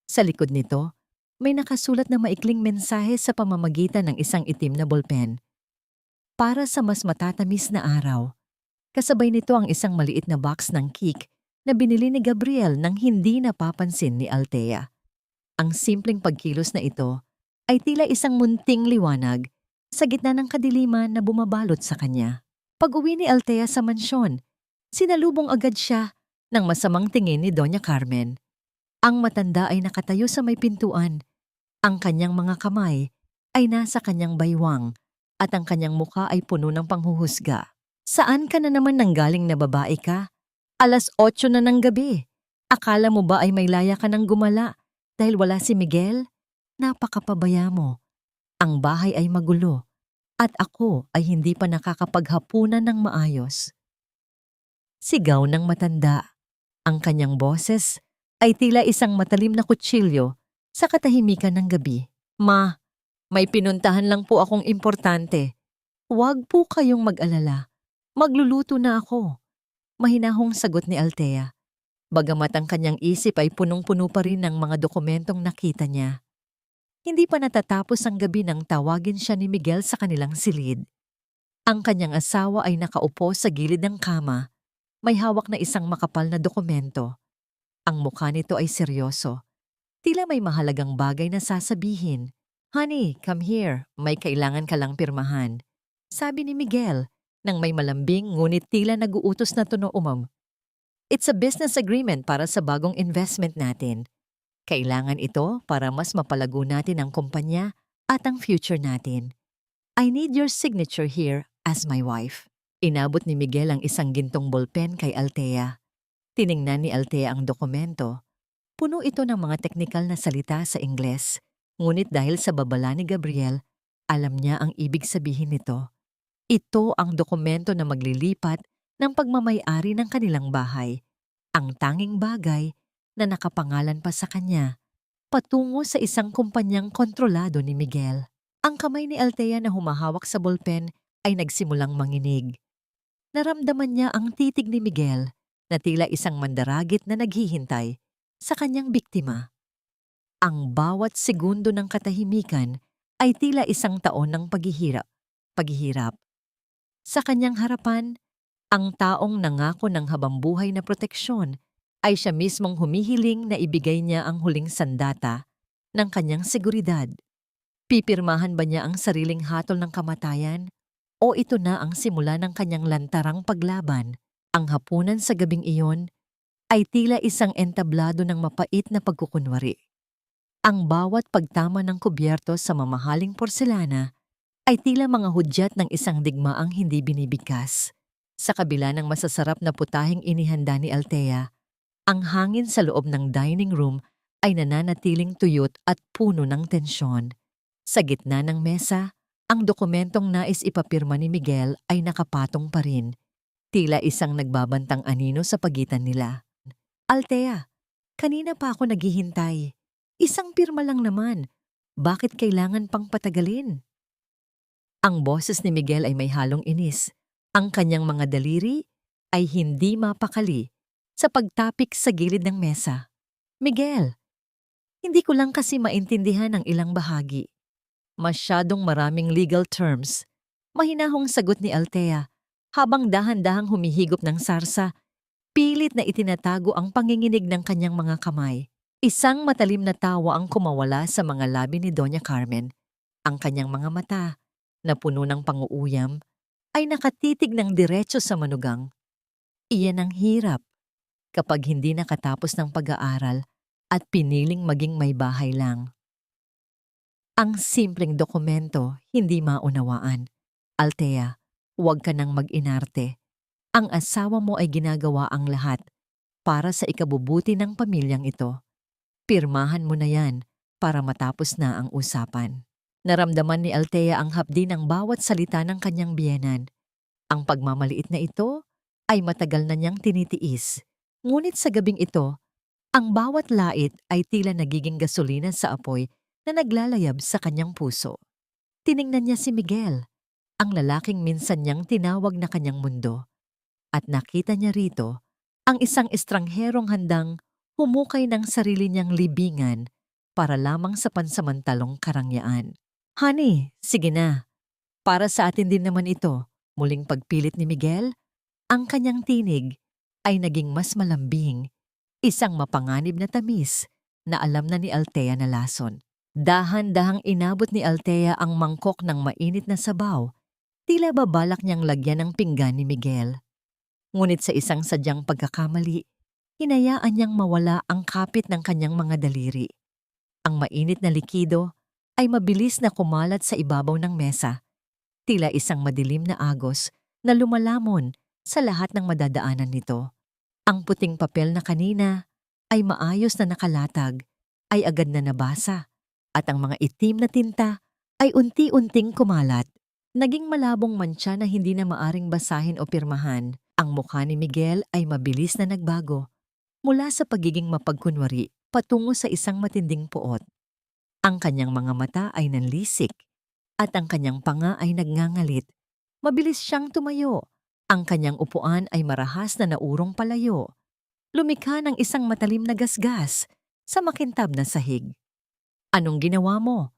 Sa likod nito, may nakasulat na maikling mensahe sa pamamagitan ng isang itim na bolpen. Para sa mas matatamis na araw. Kasabay nito ang isang maliit na box ng cake na binili ni Gabriel nang hindi napapansin ni Althea. Ang simpleng pagkilos na ito ay tila isang munting liwanag sa gitna ng kadiliman na bumabalot sa kanya. Pag-uwi ni Althea sa mansyon, sinalubong agad siya ng masamang tingin ni Doña Carmen. Ang matanda ay nakatayo sa may pintuan. Ang kanyang mga kamay ay nasa kanyang baywang at ang kanyang mukha ay puno ng panghuhusga. Saan ka na naman nanggaling na babae ka? 8:00 na ng gabi. Akala mo ba ay may laya ka ng gumala dahil wala si Miguel? Napakapabaya mo. Ang bahay ay magulo at ako ay hindi pa nakakapaghapunan ng maayos. Sigaw ng matanda. Ang kanyang boses ay tila isang matalim na kutsilyo sa katahimikan ng gabi. Ma, may pinuntahan lang po akong importante. Huwag po kayong mag-alala. Magluluto na ako. Mahinahong sagot ni Althea. Bagamat ang kanyang isip ay punong-puno pa rin ng mga dokumentong nakita niya. Hindi pa natatapos ang gabi nang tawagin siya ni Miguel sa kanilang silid. Ang kanyang asawa ay nakaupo sa gilid ng kama. May hawak na isang makapal na dokumento. Ang mukha nito ay seryoso. Tila may mahalagang bagay na sasabihin. Honey, come here. May kailangan ka lang pirmahan. Sabi ni Miguel nang may malambing ngunit tila nag-uutos na tono umam. It's a business agreement para sa bagong investment natin. Kailangan ito para mas mapalago natin ang kumpanya at ang future natin. I need your signature here as my wife. Inabot ni Miguel ang isang gintong ballpen kay Althea. Tiningnan ni Althea ang dokumento. Puno ito ng mga teknikal na salita sa Ingles. Ngunit dahil sa babala ni Gabriel, alam niya ang ibig sabihin nito. Ito ang dokumento na maglilipat ng pagmamay-ari ng kanilang bahay. Ang tanging bagay na nakapangalan pa sa kanya, patungo sa isang kumpanyang kontrolado ni Miguel. Ang kamay ni Althea na humahawak sa ballpen ay nagsimulang manginig. Naramdaman niya ang titig ni Miguel na tila isang mandaragit na naghihintay sa kanyang biktima. Ang bawat segundo ng katahimikan ay tila isang taon ng paghihirap. Sa kanyang harapan, ang taong nangako ng habambuhay na proteksyon ay siya mismong humihiling na ibigay niya ang huling sandata ng kanyang seguridad. Pipirmahan ba niya ang sariling hatol ng kamatayan? O ito na ang simula ng kanyang lantarang paglaban? Ang hapunan sa gabing iyon ay tila isang entablado ng mapait na pagkukunwari. Ang bawat pagtama ng kubyerto sa mamahaling porselana ay tila mga hudyat ng isang digmaang hindi binibigkas. Sa kabila ng masasarap na putahing inihanda ni Althea, ang hangin sa loob ng dining room ay nananatiling tuyot at puno ng tensyon. Sa gitna ng mesa, ang dokumentong nais ipapirma ni Miguel ay nakapatong pa rin. Tila isang nagbabantang anino sa pagitan nila. Althea, kanina pa ako naghihintay. Isang pirma lang naman. Bakit kailangan pang patagalin? Ang boses ni Miguel ay may halong inis. Ang kanyang mga daliri ay hindi mapakali sa pagtapik sa gilid ng mesa. Miguel, hindi ko lang kasi maintindihan ang ilang bahagi. Masyadong maraming legal terms. Mahinahong sagot ni Althea habang dahan-dahang humihigop ng sarsa. Pilit na itinatago ang panginginig ng kanyang mga kamay. Isang matalim na tawa ang kumawala sa mga labi ni Doña Carmen. Ang kanyang mga mata, na puno ng panguuyam, ay nakatitig ng diretso sa manugang. Iyan ang hirap kapag hindi nakatapos ng pag-aaral at piniling maging may bahay lang. Ang simpleng dokumento hindi maunawaan. Althea, huwag ka nang mag-inarte. Ang asawa mo ay ginagawa ang lahat para sa ikabubuti ng pamilyang ito. Pirmahan mo na yan para matapos na ang usapan. Naramdaman ni Althea ang hapdi ng bawat salita ng kanyang biyenan. Ang pagmamaliit na ito ay matagal na niyang tinitiis. Ngunit sa gabing ito, ang bawat lait ay tila nagiging gasolina sa apoy na naglalayab sa kanyang puso. Tiningnan niya si Miguel, ang lalaking minsan niyang tinawag na kanyang mundo. At nakita niya rito ang isang estrangherong handang humukay ng sarili niyang libingan para lamang sa pansamantalong karangyaan. Honey, sige na. Para sa atin din naman ito, muling pagpilit ni Miguel. Ang kanyang tinig ay naging mas malambing, isang mapanganib na tamis na alam na ni Althea na lason. Dahan-dahang inabot ni Althea ang mangkok ng mainit na sabaw, tila babalak niyang lagyan ng pinggan ni Miguel. Ngunit sa isang sadyang pagkakamali, hinayaan niyang mawala ang kapit ng kanyang mga daliri. Ang mainit na likido ay mabilis na kumalat sa ibabaw ng mesa, tila isang madilim na agos na lumalamon sa lahat ng madadaanan nito. Ang puting papel na kanina ay maayos na nakalatag, ay agad na nabasa, at ang mga itim na tinta ay unti-unting kumalat. Naging malabong mantsa na hindi na maaring basahin o pirmahan. Ang mukha ni Miguel ay mabilis na nagbago, mula sa pagiging mapagkunwari patungo sa isang matinding puot. Ang kanyang mga mata ay nanlisik, at ang kanyang panga ay nagngangalit. Mabilis siyang tumayo. Ang kanyang upuan ay marahas na naurong palayo. Lumikha ng isang matalim na gasgas sa makintab na sahig. Anong ginawa mo?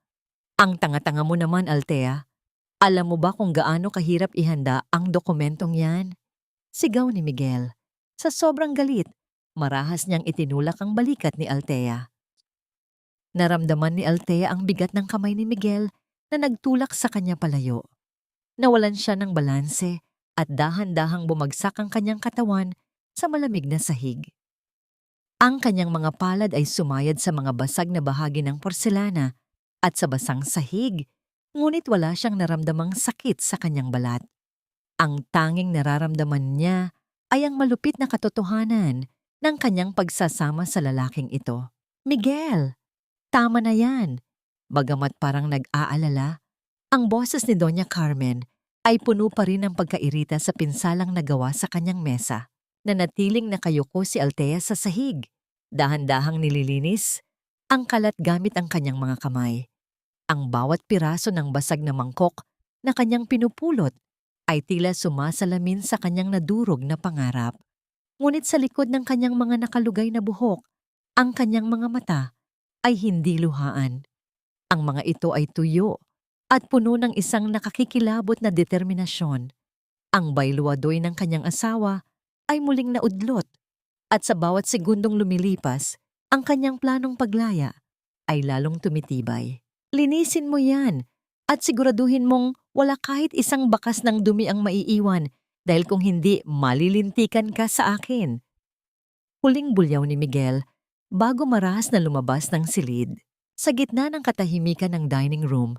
Ang tanga-tanga mo naman, Althea. Alam mo ba kung gaano kahirap ihanda ang dokumentong yan? Sigaw ni Miguel. Sa sobrang galit, marahas niyang itinulak ang balikat ni Althea. Naramdaman ni Althea ang bigat ng kamay ni Miguel na nagtulak sa kanya palayo. Nawalan siya ng balanse at dahan-dahang bumagsak ang kanyang katawan sa malamig na sahig. Ang kanyang mga palad ay sumayad sa mga basag na bahagi ng porselana at sa basang sahig, ngunit wala siyang naramdamang sakit sa kanyang balat. Ang tanging nararamdaman niya ay ang malupit na katotohanan ng kanyang pagsasama sa lalaking ito. Miguel, tama na yan. Bagamat parang nag-aalala, ang boses ni Doña Carmen ay puno pa rin ng pagkairita sa pinsalang nagawa sa kanyang mesa. Nanatiling nakayuko si Althea sa sahig. Dahan-dahang nililinis ang kalat gamit ang kanyang mga kamay. Ang bawat piraso ng basag na mangkok na kanyang pinupulot ay tila sumasalamin sa kanyang nadurog na pangarap. Ngunit sa likod ng kanyang mga nakalugay na buhok, ang kanyang mga mata ay hindi luhaan. Ang mga ito ay tuyo at puno ng isang nakakikilabot na determinasyon. Ang bayluwadoy ng kanyang asawa ay muling naudlot, at sa bawat segundong lumilipas, ang kanyang planong paglaya ay lalong tumitibay. Linisin mo yan at siguraduhin mong wala kahit isang bakas ng dumi ang maiiwan, dahil kung hindi, malilintikan ka sa akin. Huling bulyaw ni Miguel bago marahas na lumabas ng silid. Sa gitna ng katahimikan ng dining room,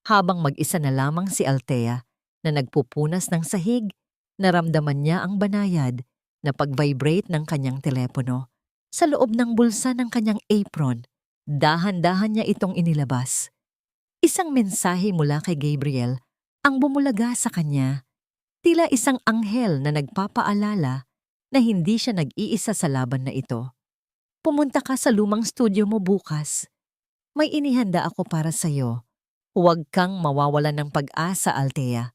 habang mag-isa na lamang si Althea na nagpupunas ng sahig, naramdaman niya ang banayad na pag-vibrate ng kanyang telepono. Sa loob ng bulsa ng kanyang apron, dahan-dahan niya itong inilabas. Isang mensahe mula kay Gabriel ang bumulaga sa kanya, tila isang anghel na nagpapaalala na hindi siya nag-iisa sa laban na ito. Pumunta ka sa lumang studio mo bukas. May inihanda ako para sa'yo. Huwag kang mawawalan ng pag-asa, Althea.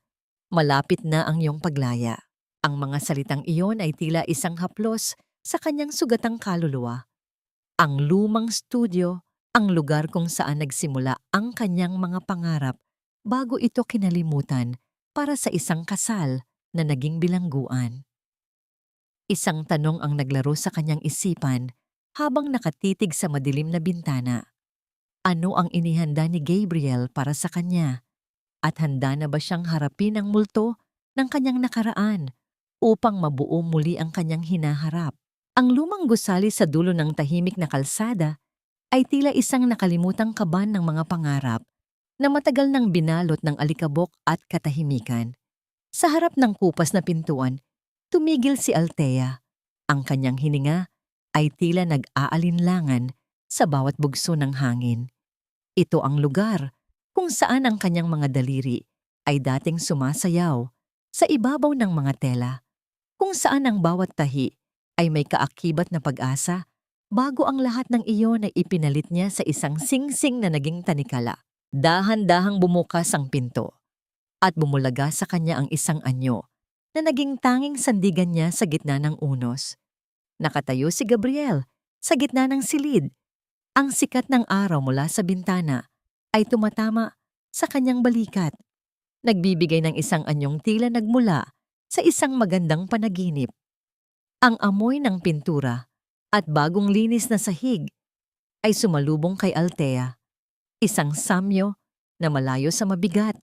Malapit na ang iyong paglaya. Ang mga salitang iyon ay tila isang haplos sa kanyang sugatang kaluluwa. Ang lumang studio, ang lugar kung saan nagsimula ang kanyang mga pangarap bago ito kinalimutan para sa isang kasal na naging bilangguan. Isang tanong ang naglaro sa kanyang isipan habang nakatitig sa madilim na bintana. Ano ang inihanda ni Gabriel para sa kanya? At handa na ba siyang harapin ang multo ng kanyang nakaraan upang mabuo muli ang kanyang hinaharap? Ang lumang gusali sa dulo ng tahimik na kalsada ay tila isang nakalimutang kaban ng mga pangarap na matagal nang binalot ng alikabok at katahimikan. Sa harap ng kupas na pintuan, tumigil si Althea. Ang kanyang hininga ay tila nag-aalinlangan sa bawat bugso ng hangin. Ito ang lugar kung saan ang kanyang mga daliri ay dating sumasayaw sa ibabaw ng mga tela, kung saan ang bawat tahi ay may kaakibat na pag-asa bago ang lahat ng iyon ay ipinalit niya sa isang singsing na naging tanikala. Dahan-dahang bumukas ang pinto at bumulaga sa kanya ang isang anyo na naging tanging sandigan niya sa gitna ng unos. Nakatayo si Gabriel sa gitna ng silid. Ang sikat ng araw mula sa bintana ay tumatama sa kanyang balikat, nagbibigay ng isang anyong tila nagmula sa isang magandang panaginip. Ang amoy ng pintura at bagong linis na sahig ay sumalubong kay Althea, isang samyo na malayo sa mabigat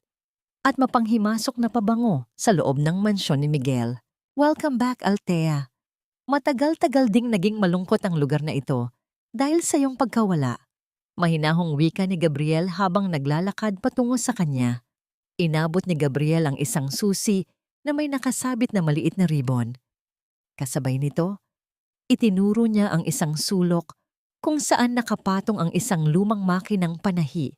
at mapanghimasok na pabango sa loob ng mansyon ni Miguel. Welcome back, Althea. Matagal-tagal ding naging malungkot ang lugar na ito dahil sa iyong pagkawala. Mahinahong wika ni Gabriel habang naglalakad patungo sa kanya. Inabot ni Gabriel ang isang susi na may nakasabit na maliit na ribbon. Kasabay nito, itinuro niya ang isang sulok kung saan nakapatong ang isang lumang makinang panahi.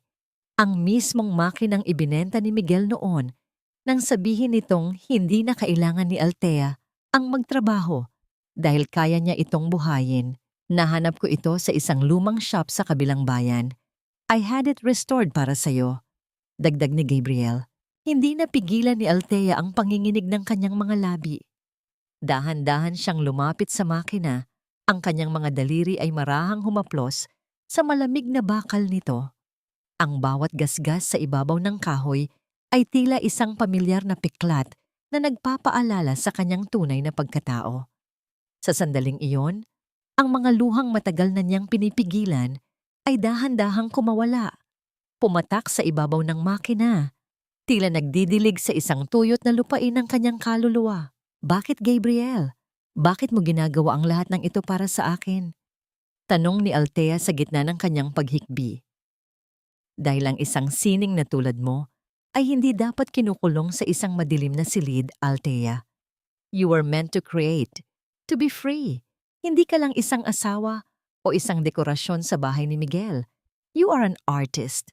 Ang mismong makinang ibinenta ni Miguel noon nang sabihin nitong hindi na kailangan ni Althea ang magtrabaho dahil kaya niya itong buhayin. Nahanap ko ito sa isang lumang shop sa kabilang bayan. I had it restored para sa'yo. Dagdag ni Gabriel. Hindi napigilan ni Althea ang panginginig ng kanyang mga labi. Dahan-dahan siyang lumapit sa makina. Ang kanyang mga daliri ay marahang humaplos sa malamig na bakal nito. Ang bawat gasgas sa ibabaw ng kahoy ay tila isang pamilyar na piklat na nagpapaalala sa kanyang tunay na pagkatao. Sa sandaling iyon, ang mga luhang matagal na niyang pinipigilan ay dahan-dahang kumawala. Pumatak sa ibabaw ng makina. Tila nagdidilig sa isang tuyot na lupain ng kanyang kaluluwa. Bakit, Gabriel? Bakit mo ginagawa ang lahat ng ito para sa akin? Tanong ni Althea sa gitna ng kanyang paghikbi. Dahil ang isang sining na tulad mo ay hindi dapat kinukulong sa isang madilim na silid, Althea. You were meant to create, to be free. Hindi ka lang isang asawa o isang dekorasyon sa bahay ni Miguel. You are an artist.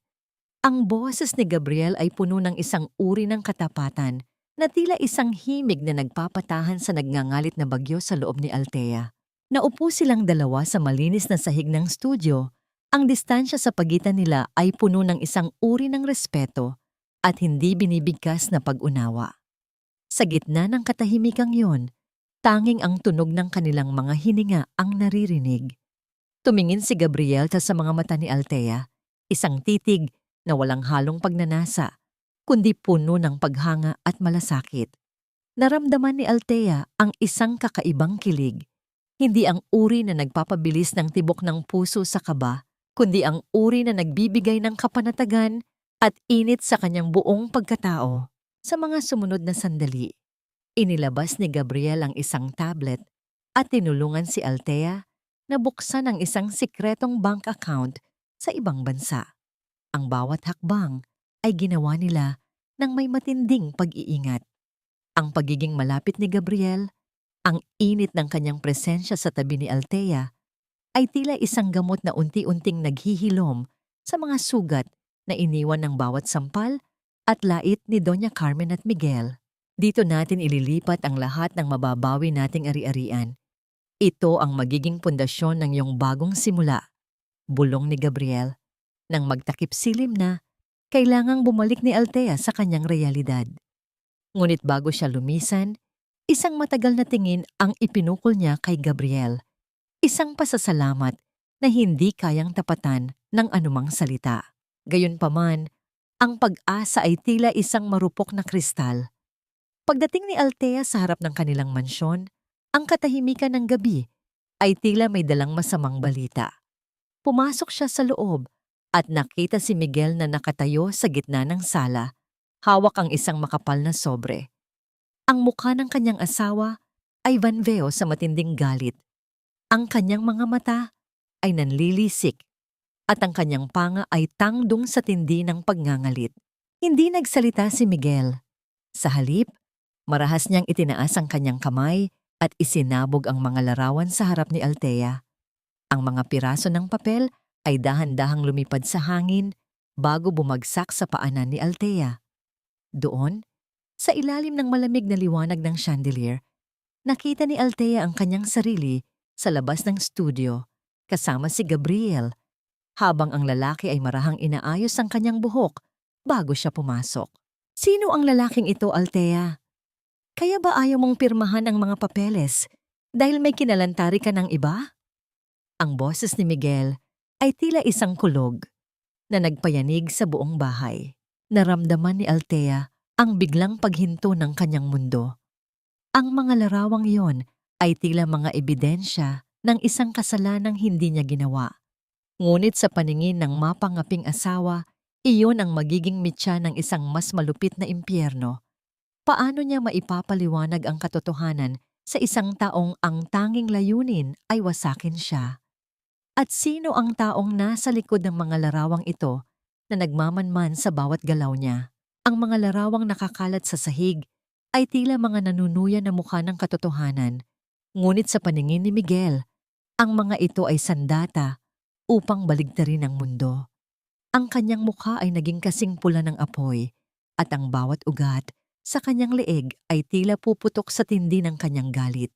Ang boses ni Gabriel ay puno ng isang uri ng katapatan na tila isang himig na nagpapatahan sa nagngangalit na bagyo sa loob ni Althea. Naupo silang dalawa sa malinis na sahig ng studio. Ang distansya sa pagitan nila ay puno ng isang uri ng respeto at hindi binibigkas na pag-unawa. Sa gitna ng katahimikang yon, tanging ang tunog ng kanilang mga hininga ang naririnig. Tumingin si Gabriel sa mga mata ni Althea, isang titig na walang halong pagnanasa, kundi puno ng paghanga at malasakit. Naramdaman ni Althea ang isang kakaibang kilig, hindi ang uri na nagpapabilis ng tibok ng puso sa kaba, kundi ang uri na nagbibigay ng kapanatagan at init sa kanyang buong pagkatao. Sa mga sumunod na sandali, inilabas ni Gabriel ang isang tablet at tinulungan si Althea na buksan ang isang sikretong bank account sa ibang bansa. Ang bawat hakbang ay ginawa nila ng may matinding pag-iingat. Ang pagiging malapit ni Gabriel, ang init ng kanyang presensya sa tabi ni Althea, ay tila isang gamot na unti-unting naghihilom sa mga sugat na iniwan ng bawat sampal at lait ni Doña Carmen at Miguel. Dito natin ililipat ang lahat ng mababawi nating ari-arian. Ito ang magiging pundasyon ng iyong bagong simula, bulong ni Gabriel. Nang magtakip silim na, kailangang bumalik ni Althea sa kanyang realidad. Ngunit bago siya lumisan, isang matagal na tingin ang ipinukol niya kay Gabriel. Isang pasasalamat na hindi kayang tapatan ng anumang salita. Gayunpaman, ang pag-asa ay tila isang marupok na kristal. Pagdating ni Althea sa harap ng kanilang mansyon, ang katahimikan ng gabi ay tila may dalang masamang balita. Pumasok siya sa loob at nakita si Miguel na nakatayo sa gitna ng sala, hawak ang isang makapal na sobre. Ang mukha ng kanyang asawa ay banveo sa matinding galit. Ang kanyang mga mata ay nanlilisik at ang kanyang panga ay tangdong sa tindi ng pagngangalit. Hindi nagsalita si Miguel. Sa halip, marahas niyang itinaas ang kanyang kamay at isinabog ang mga larawan sa harap ni Althea. Ang mga piraso ng papel ay dahan-dahang lumipad sa hangin bago bumagsak sa paanan ni Althea. Doon, sa ilalim ng malamig na liwanag ng chandelier, nakita ni Althea ang kanyang sarili sa labas ng studio kasama si Gabriel, habang ang lalaki ay marahang inaayos ang kanyang buhok bago siya pumasok. Sino ang lalaking ito, Althea? Kaya ba ayaw mong pirmahan ang mga papeles dahil may kinalantari ka ng iba? Ang boses ni Miguel ay tila isang kulog na nagpayanig sa buong bahay. Naramdaman ni Althea ang biglang paghinto ng kanyang mundo. Ang mga larawang iyon ay tila mga ebidensya ng isang kasalanang hindi niya ginawa. Ngunit sa paningin ng mapangaping asawa, iyon ang magiging mitya ng isang mas malupit na impyerno. Paano niya maipapaliwanag ang katotohanan sa isang taong ang tanging layunin ay wasakin siya? At sino ang taong nasa likod ng mga larawang ito na nagmamanman sa bawat galaw niya? Ang mga larawang nakakalat sa sahig ay tila mga nanunuya na mukha ng katotohanan. Ngunit sa paningin ni Miguel, ang mga ito ay sandata upang baligtarin ang mundo. Ang kanyang mukha ay naging kasing pula ng apoy at ang bawat ugat sa kanyang leeg ay tila puputok sa tindi ng kanyang galit.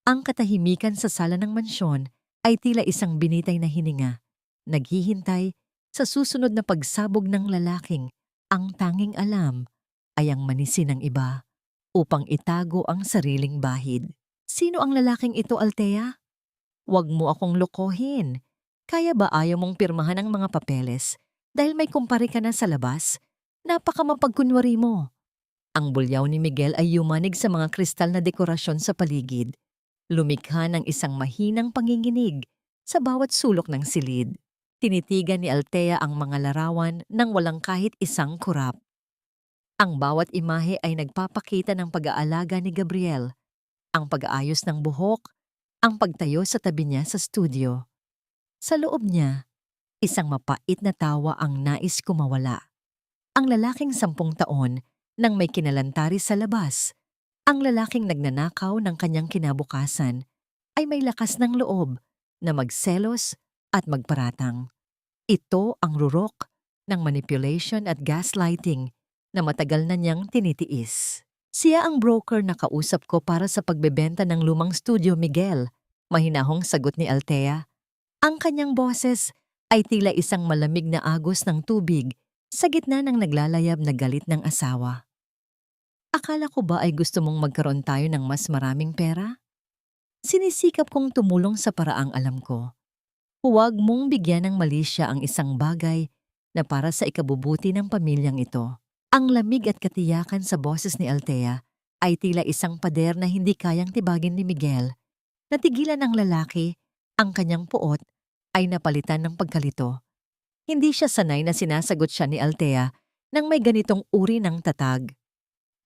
Ang katahimikan sa sala ng mansyon ay tila isang binitay na hininga, naghihintay sa susunod na pagsabog ng lalaking ang tanging alam ay ang manisi ng iba upang itago ang sariling bahid. Sino ang lalaking ito, Althea? Huwag mo akong lokohin. Kaya ba ayaw mong pirmahan ang mga papeles dahil may kumpare ka na sa labas? Napakamapagkunwari mo. Ang bulyaw ni Miguel ay yumanig sa mga kristal na dekorasyon sa paligid. Lumikha ng isang mahinang panginginig sa bawat sulok ng silid. Tinitigan ni Althea ang mga larawan nang walang kahit isang kurap. Ang bawat imahe ay nagpapakita ng pag-aalaga ni Gabriel, ang pag-aayos ng buhok, ang pagtayo sa tabi niya sa studio. Sa loob niya, isang mapait na tawa ang nais kumawala. Ang lalaking 10 taon nang may kinalantari sa labas, ang lalaking nagnanakaw ng kanyang kinabukasan, ay may lakas ng loob na magselos at magparatang. Ito ang rurok ng manipulation at gaslighting na matagal na niyang tinitiis. Siya ang broker na kausap ko para sa pagbebenta ng lumang studio, Miguel. Mahinahong sagot ni Althea. Ang kanyang boses ay tila isang malamig na agos ng tubig sa gitna ng naglalayab na galit ng asawa. Akala ko ba ay gusto mong magkaroon tayo ng mas maraming pera? Sinisikap kong tumulong sa paraang alam ko. Huwag mong bigyan ng mali siya ang isang bagay na para sa ikabubuti ng pamilyang ito. Ang lamig at katiyakan sa boses ni Althea ay tila isang pader na hindi kayang tibagin ni Miguel. Natigilan ng lalaki, ang kanyang puot ay napalitan ng pagkalito. Hindi siya sanay na sinasagot siya ni Althea nang may ganitong uri ng tatag.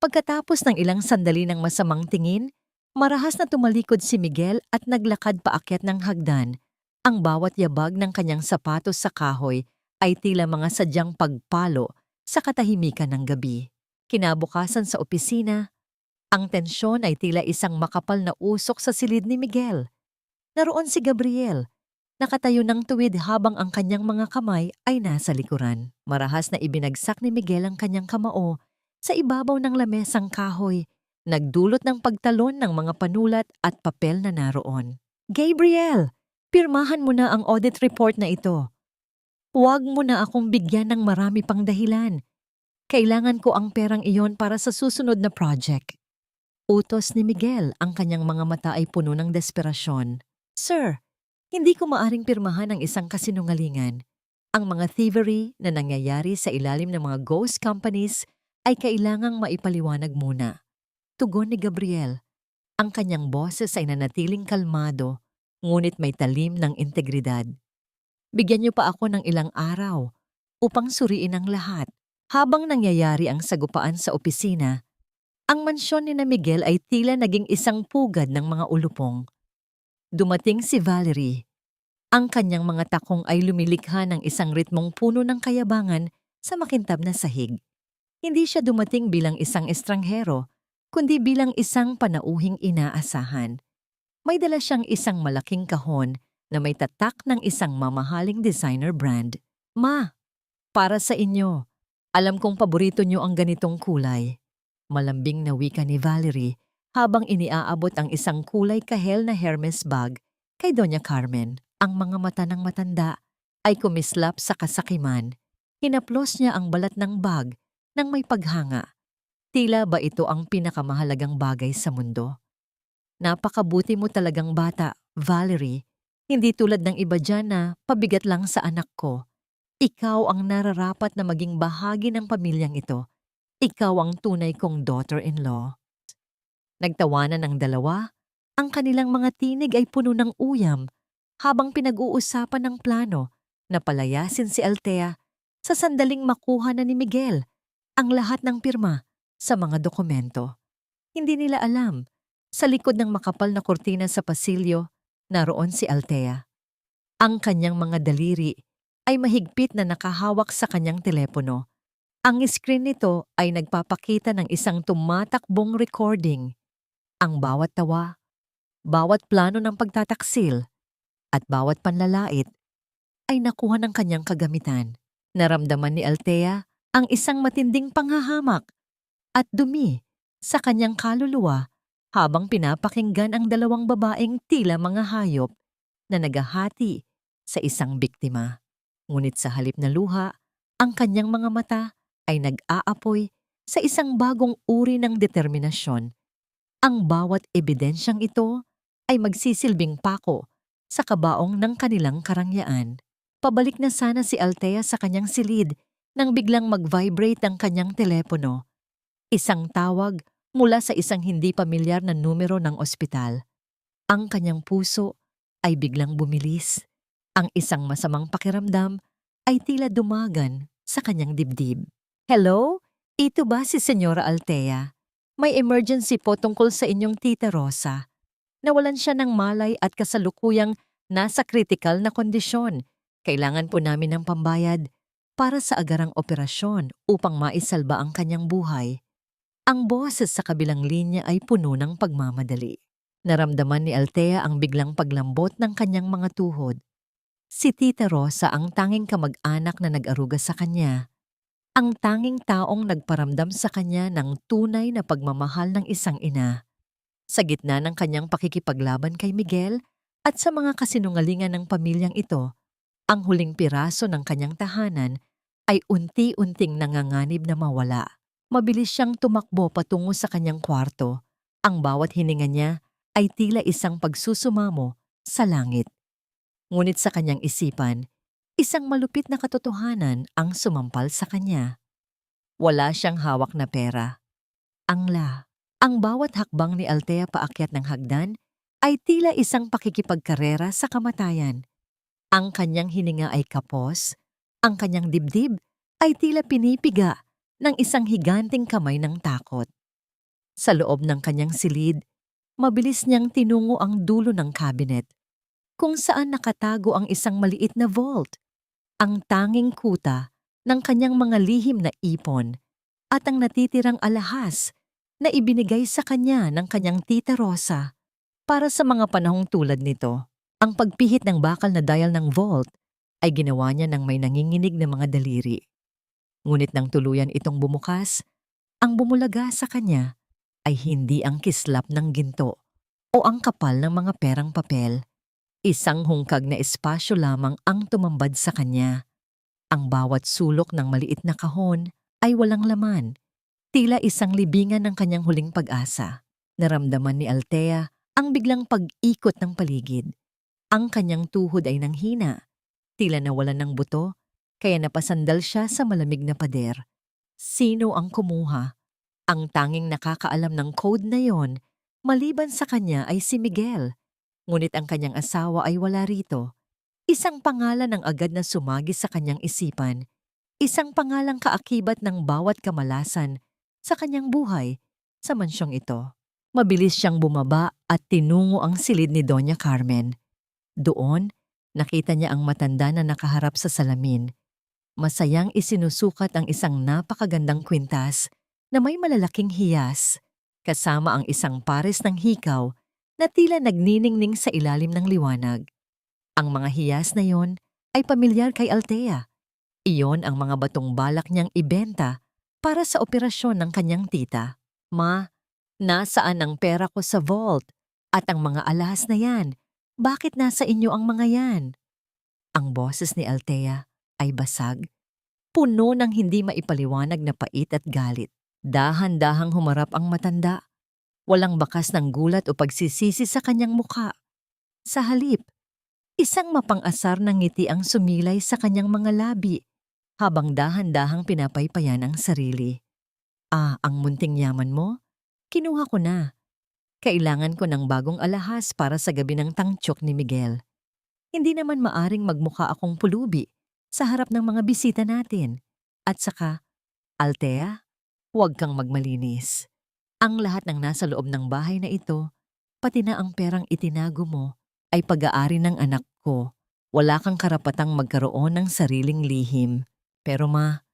Pagkatapos ng ilang sandali ng masamang tingin, marahas na tumalikod si Miguel at naglakad paakyat ng hagdan. Ang bawat yabag ng kanyang sapatos sa kahoy ay tila mga sadyang pagpalo sa katahimikan ng gabi. Kinabukasan sa opisina, ang tensyon ay tila isang makapal na usok sa silid ni Miguel. Naroon si Gabriel, nakatayo ng tuwid habang ang kanyang mga kamay ay nasa likuran. Marahas na ibinagsak ni Miguel ang kanyang kamao sa ibabaw ng lamesang kahoy, nagdulot ng pagtalon ng mga panulat at papel na naroon. Gabriel, pirmahan mo na ang audit report na ito. Huwag mo na akong bigyan ng marami pang dahilan. Kailangan ko ang perang iyon para sa susunod na project. Utos ni Miguel, ang kanyang mga mata ay puno ng desperasyon. Sir, hindi ko maaring pirmahan ang isang kasinungalingan. Ang mga thievery na nangyayari sa ilalim ng mga ghost companies ay kailangang maipaliwanag muna. Tugon ni Gabriel. Ang kanyang boses ay nanatiling kalmado, ngunit may talim ng integridad. Bigyan niyo pa ako ng ilang araw upang suriin ang lahat. Habang nangyayari ang sagupaan sa opisina, ang mansyon ni na Miguel ay tila naging isang pugad ng mga ulupong. Dumating si Valerie. Ang kanyang mga takong ay lumilikha ng isang ritmong puno ng kayabangan sa makintab na sahig. Hindi siya dumating bilang isang estranghero, kundi bilang isang panauhing inaasahan. May dala siyang isang malaking kahon na may tatak ng isang mamahaling designer brand. Ma, para sa inyo. Alam kong paborito niyo ang ganitong kulay. Malambing na wika ni Valerie habang iniaabot ang isang kulay kahel na Hermes bag kay Doña Carmen. Ang mga mata ng matanda ay kumislap sa kasakiman. Hinaplos niya ang balat ng bag nang may paghanga. Tila ba ito ang pinakamahalagang bagay sa mundo? Napakabuti mo talagang bata, Valerie. Hindi tulad ng iba dyan na pabigat lang sa anak ko. Ikaw ang nararapat na maging bahagi ng pamilyang ito. Ikaw ang tunay kong daughter-in-law. Nagtawanan ng dalawa Ang kanilang mga tinig ay puno ng uyam habang pinag-uusapan ng plano na palayasin si Althea sa sandaling makuha na ni Miguel ang lahat ng pirma sa mga dokumento. Hindi nila alam, sa likod ng makapal na kurtina sa pasilyo, naroon si Althea. Ang kanyang mga daliri ay mahigpit na nakahawak sa kanyang telepono. Ang screen nito ay nagpapakita ng isang tumatakbong recording. Ang bawat tawa, bawat plano ng pagtataksil, at bawat panlalait ay nakuha ng kanyang kagamitan. Naramdaman ni Althea ang isang matinding panghahamak at dumi sa kanyang kaluluwa habang pinapakinggan ang dalawang babaeng tila mga hayop na naghahati sa isang biktima. Ngunit sa halip na luha, ang kanyang mga mata ay nag-aapoy sa isang bagong uri ng determinasyon. Ang bawat ebidensyang ito ay magsisilbing pako sa kabaong ng kanilang karangyaan. Pabalik na sana si Althea sa kanyang silid nang biglang mag-vibrate ang kanyang telepono. Isang tawag mula sa isang hindi pamilyar na numero ng ospital. Ang kanyang puso ay biglang bumilis. Ang isang masamang pakiramdam ay tila dumagan sa kanyang dibdib. Hello? Ito ba si Senyora Althea? May emergency po tungkol sa inyong tita Rosa. Nawalan siya ng malay at kasalukuyang nasa kritikal na kondisyon. Kailangan po namin ng pambayad para sa agarang operasyon upang maisalba ang kanyang buhay. Ang boses sa kabilang linya ay puno ng pagmamadali. Naramdaman ni Althea ang biglang paglambot ng kanyang mga tuhod. Si Tita Rosa ang tanging kamag-anak na nag-aruga sa kanya. Ang tanging taong nagparamdam sa kanya ng tunay na pagmamahal ng isang ina. Sa gitna ng kanyang pakikipaglaban kay Miguel at sa mga kasinungalingan ng pamilyang ito, ang huling piraso ng kanyang tahanan ay unti-unting nanganganib na mawala. Mabilis siyang tumakbo patungo sa kanyang kwarto. Ang bawat hininga niya ay tila isang pagsusumamo sa langit. Ngunit sa kanyang isipan, isang malupit na katotohanan ang sumampal sa kanya. Wala siyang hawak na pera. Ang bawat hakbang ni Althea paakyat ng hagdan ay tila isang pakikipagkarera sa kamatayan. Ang kanyang hininga ay kapos, ang kanyang dibdib ay tila pinipiga ng isang higanting kamay ng takot. Sa loob ng kanyang silid, mabilis niyang tinungo ang dulo ng cabinet, kung saan nakatago ang isang maliit na vault, ang tanging kuta ng kanyang mga lihim na ipon at ang natitirang alahas na ibinigay sa kanya ng kanyang tita Rosa para sa mga panahong tulad nito. Ang pagpihit ng bakal na dial ng vault ay ginawa niya ng may nanginginig na mga daliri. Ngunit nang tuluyan itong bumukas, ang bumulaga sa kanya ay hindi ang kislap ng ginto o ang kapal ng mga perang papel. Isang hungkag na espasyo lamang ang tumambad sa kanya. Ang bawat sulok ng maliit na kahon ay walang laman, tila isang libingan ng kanyang huling pag-asa. Naramdaman ni Althea ang biglang pag-ikot ng paligid. Ang kanyang tuhod ay nanghina, tila nawalan ng buto, kaya napasandal siya sa malamig na pader. Sino ang kumuha? Ang tanging nakakaalam ng code na yon, maliban sa kanya ay si Miguel. Ngunit ang kanyang asawa ay wala rito. Isang pangalan ang agad na sumagi sa kanyang isipan. Isang pangalang kaakibat ng bawat kamalasan sa kanyang buhay sa mansyong ito. Mabilis siyang bumaba at tinungo ang silid ni Doña Carmen. Doon, nakita niya ang matanda na nakaharap sa salamin. Masayang isinusukat ang isang napakagandang kwintas na may malalaking hiyas, kasama ang isang pares ng hikaw na tila nagniningning sa ilalim ng liwanag. Ang mga hiyas na yon ay pamilyar kay Althea. Iyon ang mga batong balak niyang ibenta para sa operasyon ng kanyang tita. Ma, nasaan ang pera ko sa vault? At ang mga alahas na yan, bakit nasa inyo ang mga yan? Ang boses ni Althea ay basag, puno ng hindi maipaliwanag na pait at galit. Dahan-dahang humarap ang matanda. Walang bakas ng gulat o pagsisisi sa kanyang mukha. Sa halip, isang mapang-asar na ngiti ang sumilay sa kanyang mga labi habang dahan-dahang pinapaypayan ang sarili. Ang munting yaman mo? Kinuha ko na. Kailangan ko ng bagong alahas para sa gabi ng tangtsyok ni Miguel. Hindi naman maaring magmukha akong pulubi sa harap ng mga bisita natin. At saka, Althea, huwag kang magmalinis. Ang lahat ng nasa loob ng bahay na ito, pati na ang perang itinago mo, ay pag-aari ng anak ko. Wala kang karapatang magkaroon ng sariling lihim. Pero ma,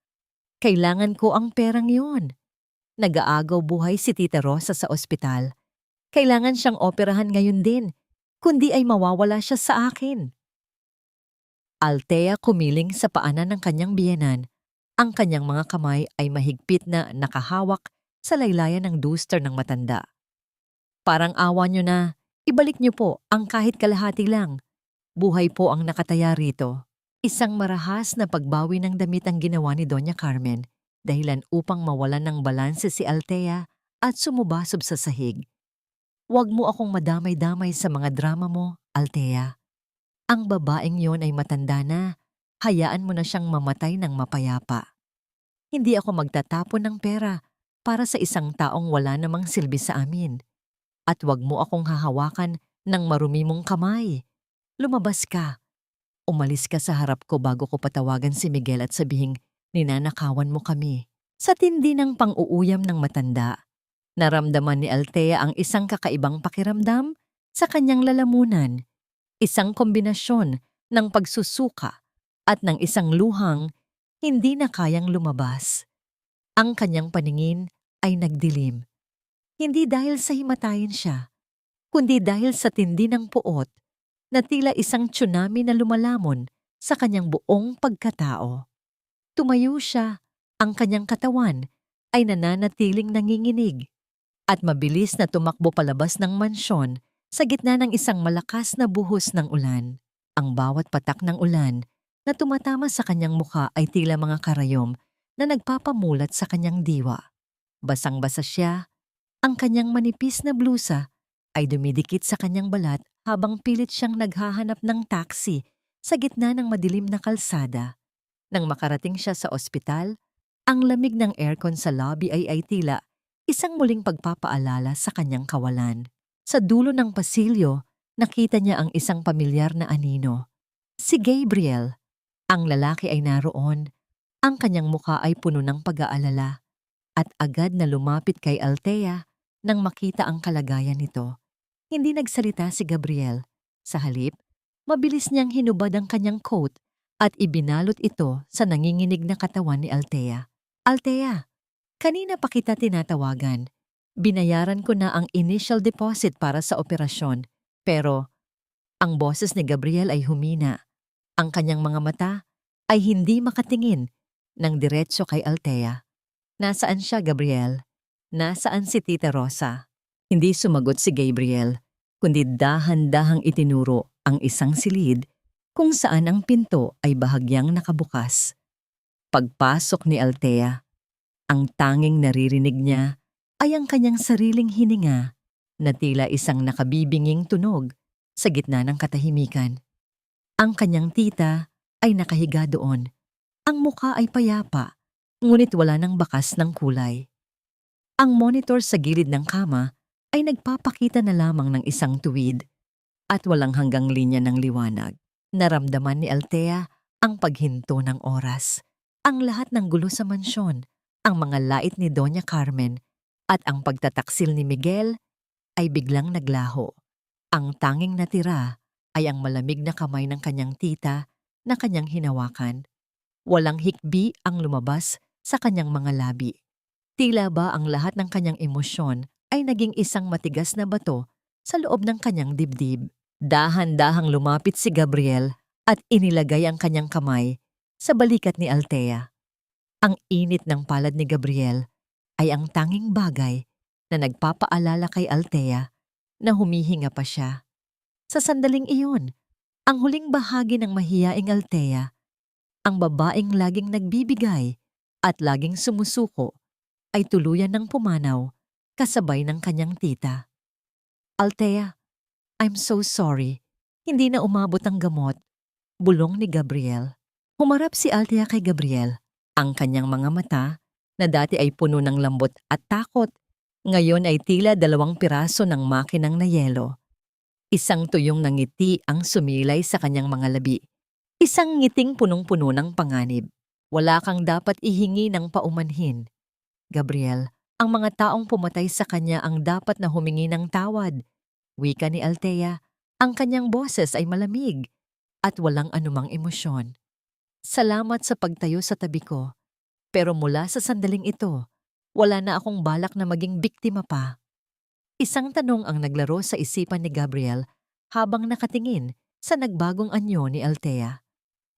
kailangan ko ang perang yun. Nag-aagaw buhay si Tita Rosa sa ospital. Kailangan siyang operahan ngayon din, kundi ay mawawala siya sa akin. Althea kumiling sa paanan ng kanyang biyenan. Ang kanyang mga kamay ay mahigpit na nakahawak sa laylayan ng duster ng matanda. Parang awa niyo na, ibalik niyo po ang kahit kalahati lang. Buhay po ang nakataya rito. Isang marahas na pagbawi ng damit ang ginawa ni Doña Carmen, dahilan upang mawalan ng balanse si Althea at sumubasob sa sahig. Huwag mo akong madamay-damay sa mga drama mo, Althea. Ang babaeng yon ay matanda na. Hayaan mo na siyang mamatay ng mapayapa. Hindi ako magtatapon ng pera para sa isang taong wala namang silbi sa amin. At huwag mo akong hahawakan ng marumi mong kamay. Lumabas ka. Umalis ka sa harap ko bago ko patawagan si Miguel at sabihing ninanakawan mo kami. Sa tindi ng pang-uuyam ng matanda, naramdaman ni Althea ang isang kakaibang pakiramdam sa kanyang lalamunan. Isang kombinasyon ng pagsusuka at ng isang luhang hindi na kayang lumabas. Ang kanyang paningin ay nagdilim. Hindi dahil sa himatayin siya, kundi dahil sa tindi ng puot na tila isang tsunami na lumalamon sa kanyang buong pagkatao. Tumayo siya, ang kanyang katawan ay nananatiling nanginginig at mabilis na tumakbo palabas ng mansyon sa gitna ng isang malakas na buhos ng ulan. Ang bawat patak ng ulan na tumatama sa kanyang mukha ay tila mga karayom na nagpapamulat sa kanyang diwa. Basang-basa siya, ang kanyang manipis na blusa ay dumidikit sa kanyang balat habang pilit siyang naghahanap ng taxi sa gitna ng madilim na kalsada. Nang makarating siya sa ospital, ang lamig ng aircon sa lobby ay tila isang muling pagpapaalala sa kanyang kawalan. Sa dulo ng pasilyo, nakita niya ang isang pamilyar na anino. Si Gabriel. Ang lalaki ay naroon. Ang kanyang mukha ay puno ng pag-aalala at agad na lumapit kay Althea nang makita ang kalagayan nito. Hindi nagsalita si Gabriel. Sa halip, mabilis niyang hinubad ang kanyang coat at ibinalot ito sa nanginginig na katawan ni Althea. Althea, kanina pa kita tinatawagan. Binayaran ko na ang initial deposit para sa operasyon, pero ang boses ni Gabriel ay humina. Ang kanyang mga mata ay hindi makatingin ng diretso kay Althea. Nasaan siya, Gabriel? Nasaan si Tita Rosa? Hindi sumagot si Gabriel, kundi dahan-dahang itinuro ang isang silid kung saan ang pinto ay bahagyang nakabukas. Pagpasok ni Althea, ang tanging naririnig niya ay ang kanyang sariling hininga na tila isang nakabibinging tunog sa gitna ng katahimikan. Ang kanyang tita ay nakahiga doon. Ang mukha ay payapa, ngunit wala ng bakas ng kulay. Ang monitor sa gilid ng kama ay nagpapakita na lamang ng isang tuwid at walang hanggang linya ng liwanag. Naramdaman ni Althea ang paghinto ng oras, ang lahat ng gulo sa mansyon, ang mga lait ni Doña Carmen, at ang pagtataksil ni Miguel ay biglang naglaho. Ang tanging natira ay ang malamig na kamay ng kanyang tita na kanyang hinawakan. Walang hikbi ang lumabas sa kanyang mga labi. Tila ba ang lahat ng kanyang emosyon ay naging isang matigas na bato sa loob ng kanyang dibdib. Dahan-dahang lumapit si Gabriel at inilagay ang kanyang kamay sa balikat ni Althea. Ang init ng palad ni Gabriel ay ang tanging bagay na nagpapaalala kay Althea na humihinga pa siya. Sa sandaling iyon, ang huling bahagi ng mahiyaing Althea, ang babaeng laging nagbibigay at laging sumusuko, ay tuluyan ng pumanaw kasabay ng kanyang tita. Althea, I'm so sorry. Hindi na umabot ang gamot. Bulong ni Gabriel. Humarap si Althea kay Gabriel. Ang kanyang mga mata, na dati ay puno ng lambot at takot, Ngayon ay tila 2 piraso ng makinang na yelo. Isang tuyong ng ngiti ang sumilay sa kanyang mga labi. Isang ngiting punong-puno ng panganib. Wala kang dapat ihingi ng paumanhin. Gabriel, ang mga taong pumatay sa kanya ang dapat na humingi ng tawad. Wika ni Althea, ang kanyang boses ay malamig at walang anumang emosyon. Salamat sa pagtayo sa tabi ko. Pero mula sa sandaling ito, wala na akong balak na maging biktima pa. Isang tanong ang naglaro sa isipan ni Gabriel habang nakatingin sa nagbagong anyo ni Althea.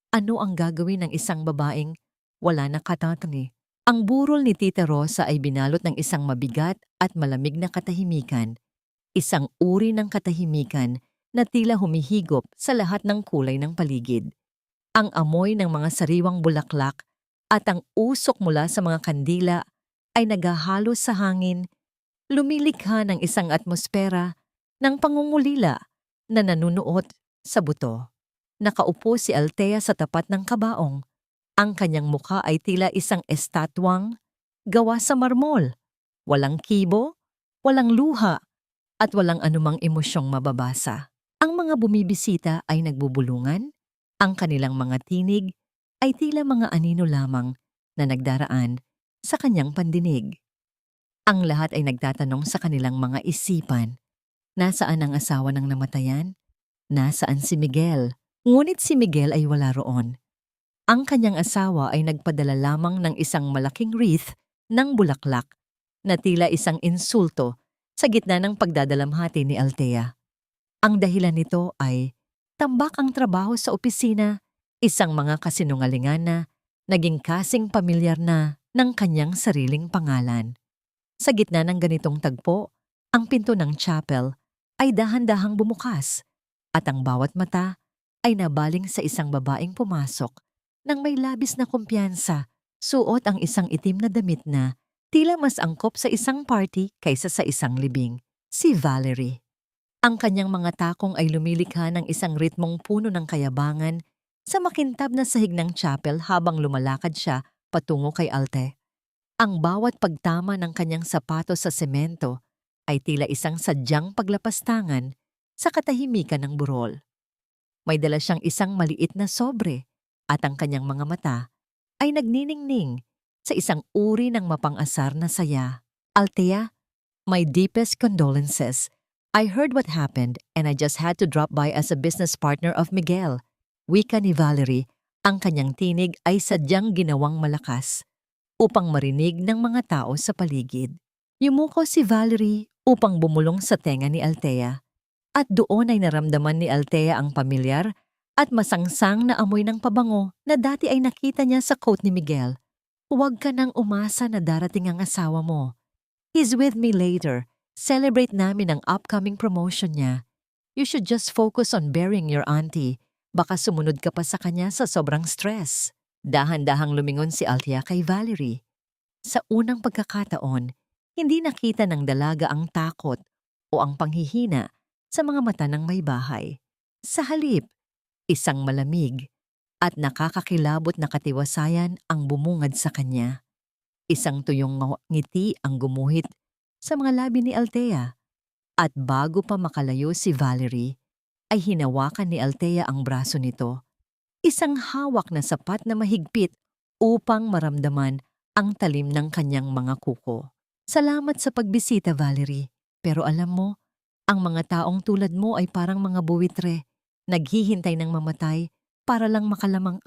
Ano ang gagawin ng isang babaeng wala na katatani? Ang burol ni Tita Rosa ay binalot ng isang mabigat at malamig na katahimikan. Isang uri ng katahimikan na tila humihigop sa lahat ng kulay ng paligid. Ang amoy ng mga sariwang bulaklak at ang usok mula sa mga kandila ay naghahalo sa hangin, lumilikha ng isang atmosfera ng pangungulila na nanunuot sa buto. Nakaupo si Althea sa tapat ng kabaong. Ang kanyang mukha ay tila isang estatwang gawa sa marmol. Walang kibo, walang luha, at walang anumang emosyong mababasa. Ang mga bumibisita ay nagbubulungan. Ang kanilang mga tinig ay tila mga anino lamang na nagdaraan sa kanyang pandinig. Ang lahat ay nagtatanong sa kanilang mga isipan. Nasaan ang asawa ng namatayan? Nasaan si Miguel? Ngunit si Miguel ay wala roon. Ang kanyang asawa ay nagpadala lamang ng isang malaking wreath ng bulaklak na tila isang insulto sa gitna ng pagdadalamhati ni Althea. Ang dahilan nito ay tambak ang trabaho sa opisina, isang mga kasinungalingan na naging kasing pamilyar na ng kanyang sariling pangalan. Sa gitna ng ganitong tagpo, ang pinto ng chapel ay dahan-dahang bumukas at ang bawat mata ay nabaling sa isang babaeng pumasok nang may labis na kumpiyansa, suot ang isang itim na damit na tila mas angkop sa isang party kaysa sa isang libing. Si Valerie. Ang kanyang mga takong ay lumilikha ng isang ritmong puno ng kayabangan sa makintab na sahig ng chapel habang lumalakad siya patungo kay Alte. Ang bawat pagtama ng kanyang sapatos sa semento ay tila isang sadyang paglapastangan sa katahimikan ng burol. May dala siyang isang maliit na sobre at ang kanyang mga mata ay nagniningning sa isang uri ng mapang-asar na saya. Althea, my deepest condolences. I heard what happened and I just had to drop by as a business partner of Miguel. Wika ni Valerie, ang kanyang tinig ay sadyang ginawang malakas upang marinig ng mga tao sa paligid. Yumuko si Valerie upang bumulong sa tenga ni Althea at doon ay naramdaman ni Althea ang pamilyar at masangsang na amoy ng pabango na dati ay nakita niya sa coat ni Miguel. Huwag ka nang umasa na darating ang asawa mo. He's with me later. Celebrate namin ang upcoming promotion niya. You should just focus on burying your auntie. Baka sumunod ka pa sa kanya sa sobrang stress. Dahan-dahang lumingon si Althea kay Valerie. Sa unang pagkakataon, hindi nakita ng dalaga ang takot o ang panghihina sa mga mata ng may bahay. Sa halip, isang malamig at nakakakilabot na katiwasayan ang bumungad sa kanya. Isang tuyong ngiti ang gumuhit sa mga labi ni Althea. At bago pa makalayo si Valerie, ay hinawakan ni Althea ang braso nito. Isang hawak na sapat na mahigpit upang maramdaman ang talim ng kanyang mga kuko. Salamat sa pagbisita, Valerie. Pero alam mo, ang mga taong tulad mo ay parang mga buwitre, naghihintay ng mamatay para lang makalamang.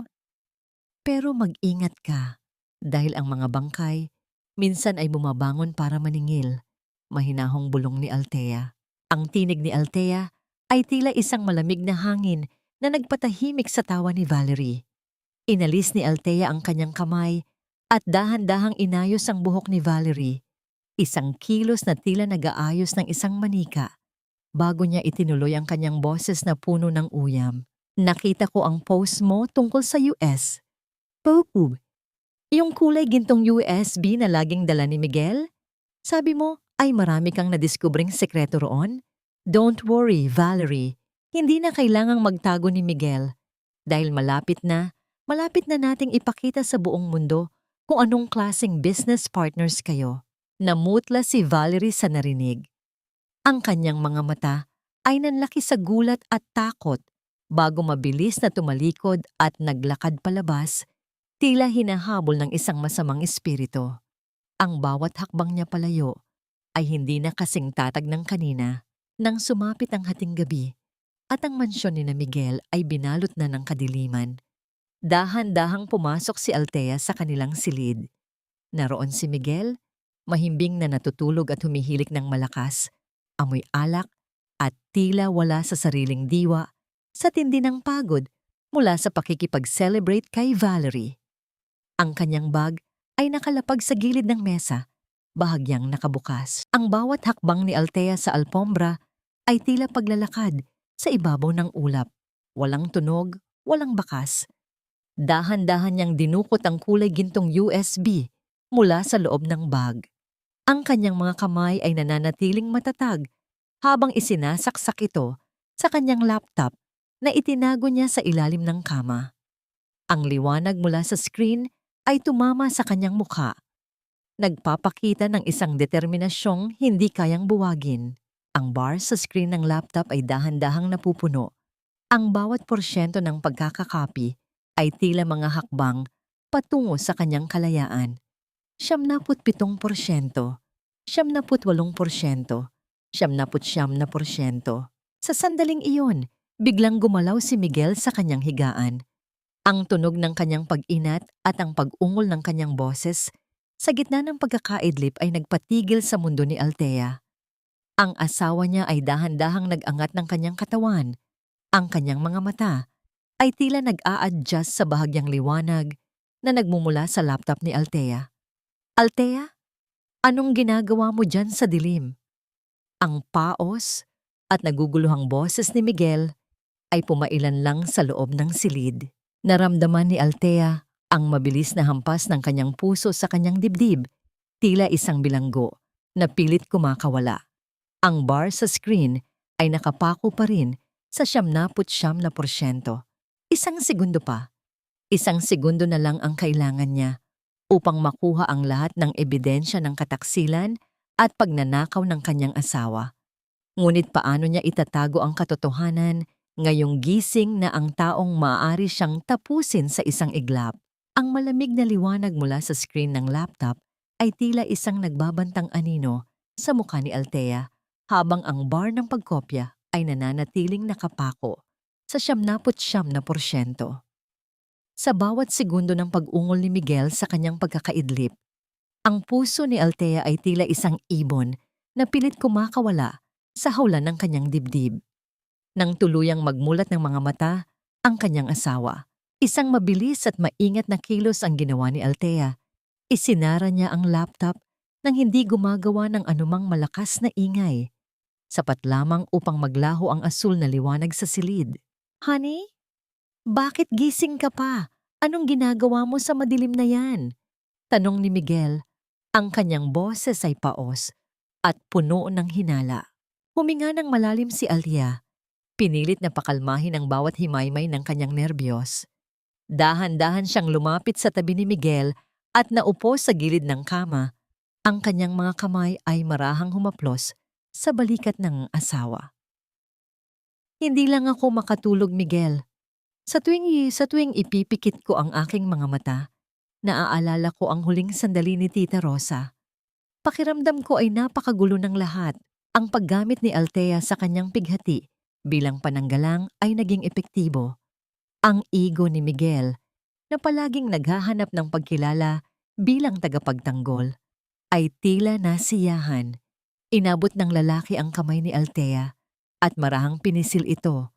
Pero mag-ingat ka, dahil ang mga bangkay minsan ay bumabangon para maningil. Mahinahong bulong ni Althea. Ang tinig ni Althea ay tila isang malamig na hangin na nagpatahimik sa tawa ni Valerie. Inalis ni Althea ang kanyang kamay at dahan-dahang inayos ang buhok ni Valerie. Isang kilos na tila nag-aayos ng isang manika. Bago niya itinuloy ang kanyang boses na puno ng uyam. Nakita ko ang post mo tungkol sa US. Popo, yung kulay gintong USB na laging dala ni Miguel? Sabi mo ay marami kang nadiskubring sekreto roon? Don't worry, Valerie. Hindi na kailangang magtago ni Miguel. Dahil malapit na nating ipakita sa buong mundo kung anong klaseng business partners kayo. Namutla si Valerie sa narinig. Ang kanyang mga mata ay nanlaki sa gulat at takot bago mabilis na tumalikod at naglakad palabas, tila hinahabol ng isang masamang espiritu. Ang bawat hakbang niya palayo ay hindi na kasing tatag ng kanina nang sumapit ang hating gabi at ang mansyon ni na Miguel ay binalot na ng kadiliman. Dahan-dahang pumasok si Althea sa kanilang silid. Naroon si Miguel, mahimbing na natutulog at humihilik ng malakas, amoy alak at tila wala sa sariling diwa sa tindi ng pagod mula sa pakikipag-celebrate kay Valerie. Ang kanyang bag ay nakalapag sa gilid ng mesa, bahagyang nakabukas. Ang bawat hakbang ni Althea sa alpombra ay tila paglalakad sa ibabaw ng ulap. Walang tunog, walang bakas. Dahan-dahan niyang dinukot ang kulay gintong USB mula sa loob ng bag. Ang kanyang mga kamay ay nananatiling matatag habang isinasaksak ito sa kanyang laptop na itinago niya sa ilalim ng kama. Ang liwanag mula sa screen ay tumama sa kanyang mukha. Nagpapakita ng isang determinasyong hindi kayang buwagin. Ang bar sa screen ng laptop ay dahan-dahang napupuno. Ang bawat porsyento ng pagkakakapi ay tila mga hakbang patungo sa kanyang kalayaan. 77%, 78%, 79%. Sa sandaling iyon, biglang gumalaw si Miguel sa kanyang higaan. Ang tunog ng kanyang pag-inat at ang pag-ungol ng kanyang boses sa gitna ng pagkakaidlip ay nagpatigil sa mundo ni Althea. Ang asawa niya ay dahan-dahang nag-angat ng kanyang katawan. Ang kanyang mga mata ay tila nag-a-adjust sa bahagyang liwanag na nagmumula sa laptop ni Althea. Althea, anong ginagawa mo dyan sa dilim? Ang paos at naguguluhang boses ni Miguel ay pumailan lang sa loob ng silid. Naramdaman ni Althea ang mabilis na hampas ng kanyang puso sa kanyang dibdib, tila isang bilanggo na pilit kumakawala. Ang bar sa screen ay nakapako pa rin sa 79%. Isang segundo pa. Isang segundo na lang ang kailangan niya upang makuha ang lahat ng ebidensya ng kataksilan at pagnanakaw ng kanyang asawa. Ngunit paano niya itatago ang katotohanan ngayong gising na ang taong maaari siyang tapusin sa isang iglap? Ang malamig na liwanag mula sa screen ng laptop ay tila isang nagbabantang anino sa mukha ni Althea habang ang bar ng pagkopya ay nananatiling nakapako sa 79%. Sa bawat segundo ng pag-ungol ni Miguel sa kanyang pagkakaidlip, ang puso ni Althea ay tila isang ibon na pilit kumakawala sa hawlan ng kanyang dibdib. Nang tuluyang magmulat ng mga mata ang kanyang asawa, isang mabilis at maingat na kilos ang ginawa ni Althea. Isinara niya ang laptop nang hindi gumagawa ng anumang malakas na ingay. Sapat lamang upang maglaho ang asul na liwanag sa silid. Honey? Bakit gising ka pa? Anong ginagawa mo sa madilim na yan? Tanong ni Miguel. Ang kanyang boses ay paos at puno ng hinala. Huminga ng malalim si Althea. Pinilit na pakalmahin ang bawat himaymay ng kanyang nerbiyos. Dahan-dahan siyang lumapit sa tabi ni Miguel at naupo sa gilid ng kama. Ang kanyang mga kamay ay marahang humaplos sa balikat ng asawa. Hindi lang ako makatulog, Miguel. Sa tuwing ipipikit ko ang aking mga mata, naaalala ko ang huling sandali ni Tita Rosa. Pakiramdam ko ay napakagulo ng lahat. Ang paggamit ni Althea sa kanyang pighati bilang pananggalang ay naging epektibo. Ang ego ni Miguel, na palaging naghahanap ng pagkilala bilang tagapagtanggol, ay tila nasiyahan. Inabot ng lalaki ang kamay ni Althea at marahang pinisil ito.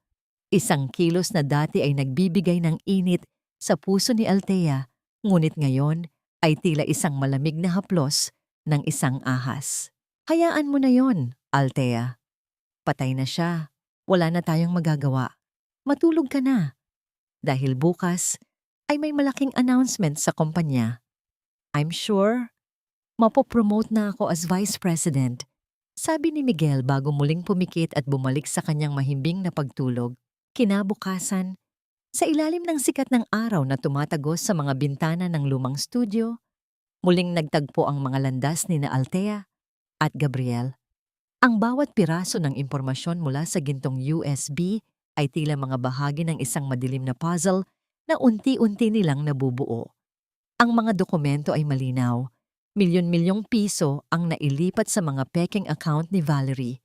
Isang kilos na dati ay nagbibigay ng init sa puso ni Althea, ngunit ngayon ay tila isang malamig na haplos ng isang ahas. Hayaan mo na yon, Althea. Patay na siya. Wala na tayong magagawa. Matulog ka na. Dahil bukas ay may malaking announcement sa kumpanya. I'm sure mapopromote na ako as Vice President, sabi ni Miguel bago muling pumikit at bumalik sa kanyang mahimbing na pagtulog. Kinabukasan, sa ilalim ng sikat ng araw na tumatagos sa mga bintana ng lumang studio, Muling nagtagpo ang mga landas ni na Althea at Gabriel. Ang bawat piraso ng impormasyon mula sa gintong USB ay tila mga bahagi ng isang madilim na puzzle na unti-unti nilang nabubuo. Ang mga dokumento ay malinaw. Milyon-milyong piso ang nailipat sa mga peking account ni Valerie.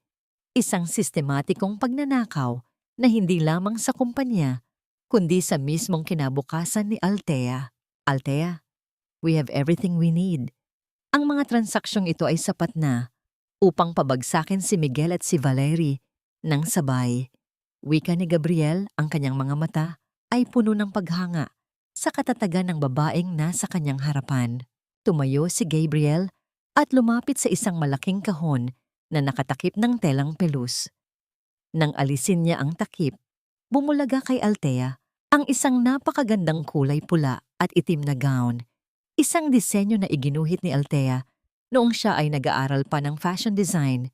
Isang sistematikong pagnanakaw na hindi lamang sa kumpanya, kundi sa mismong kinabukasan ni Althea. Althea, we have everything we need. Ang mga transaksyong ito ay sapat na upang pabagsakin si Miguel at si Valerie nang sabay. Wika ni Gabriel, ang kanyang mga mata ay puno ng paghanga sa katatagan ng babaeng nasa kanyang harapan. Tumayo si Gabriel at lumapit sa isang malaking kahon na nakatakip ng telang pelus. Nang alisin niya ang takip, bumulaga kay Althea ang isang napakagandang kulay pula at itim na gown. Isang disenyo na iginuhit ni Althea noong siya ay nag-aaral pa ng fashion design.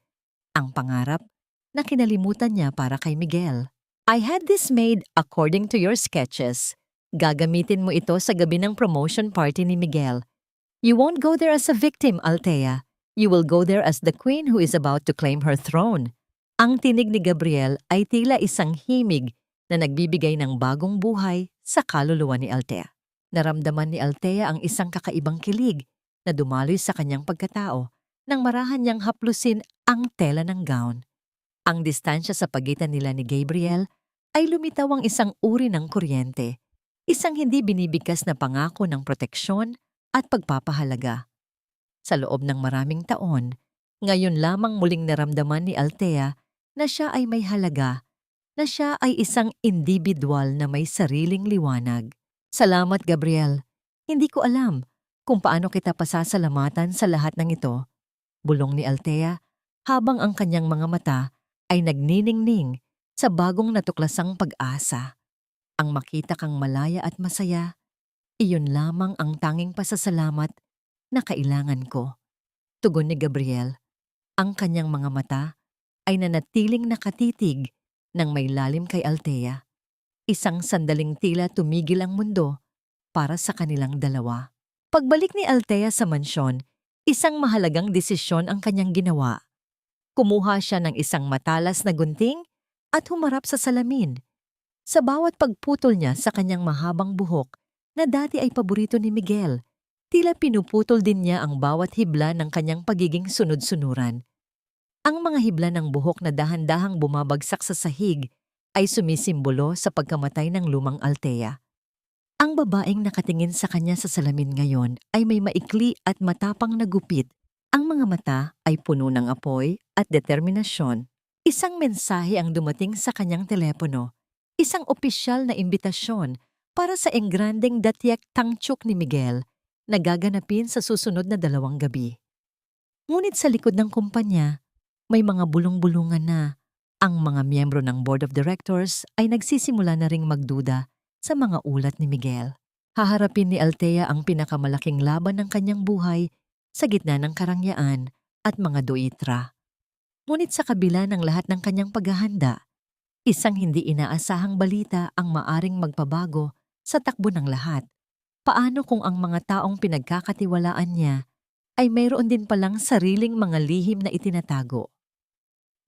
Ang pangarap na kinalimutan niya para kay Miguel. I had this made according to your sketches. Gagamitin mo ito sa gabi ng promotion party ni Miguel. You won't go there as a victim, Althea. You will go there as the queen who is about to claim her throne. Ang tinig ni Gabriel ay tila isang himig na nagbibigay ng bagong buhay sa kaluluwa ni Althea. Naramdaman ni Althea ang isang kakaibang kilig na dumaloy sa kanyang pagkatao nang marahan niyang haplusin ang tela ng gown. Ang distansya sa pagitan nila ni Gabriel ay lumitaw ang isang uri ng kuryente, isang hindi binibigkas na pangako ng proteksyon at pagpapahalaga. Sa loob ng maraming taon, ngayon lamang muling naramdaman ni Althea na siya ay may halaga, na siya ay isang individual na may sariling liwanag. Salamat, Gabriel. Hindi ko alam kung paano kita pasasalamatan sa lahat ng ito, bulong ni Althea habang ang kanyang mga mata ay nagniningning sa bagong natuklasang pag-asa. Ang makita kang malaya at masaya, iyon lamang ang tanging pasasalamat na kailangan ko. Tugon ni Gabriel. Ang kanyang mga mata ay nanatiling nakatitig ng may lalim kay Althea. Isang sandaling tila tumigil ang mundo para sa kanilang dalawa. Pagbalik ni Althea sa mansyon, isang mahalagang desisyon ang kanyang ginawa. Kumuha siya ng isang matalas na gunting at humarap sa salamin. Sa bawat pagputol niya sa kanyang mahabang buhok na dati ay paborito ni Miguel, tila pinuputol din niya ang bawat hibla ng kanyang pagiging sunod-sunuran. Ang mga hibla ng buhok na dahan-dahang bumabagsak sa sahig ay sumisimbolo sa pagkamatay ng lumang Althea. Ang babaeng nakatingin sa kanya sa salamin ngayon ay may maikli at matapang na gupit. Ang mga mata ay puno ng apoy at determinasyon. Isang mensahe ang dumating sa kanyang telepono, isang opisyal na imbitasyon para sa engrandeng Datiek Tangchuk ni Miguel na gaganapin sa susunod na 2 gabi. Ngunit sa likod ng kumpanya, may mga bulong-bulungan na. Ang mga miyembro ng Board of Directors ay nagsisimula na ring magduda sa mga ulat ni Miguel. Haharapin ni Althea ang pinakamalaking laban ng kanyang buhay sa gitna ng karangyaan at mga doitra. Ngunit sa kabila ng lahat ng kanyang paghahanda, isang hindi inaasahang balita ang maaring magpabago sa takbo ng lahat. Paano kung ang mga taong pinagkakatiwalaan niya ay mayroon din palang sariling mga lihim na itinatago?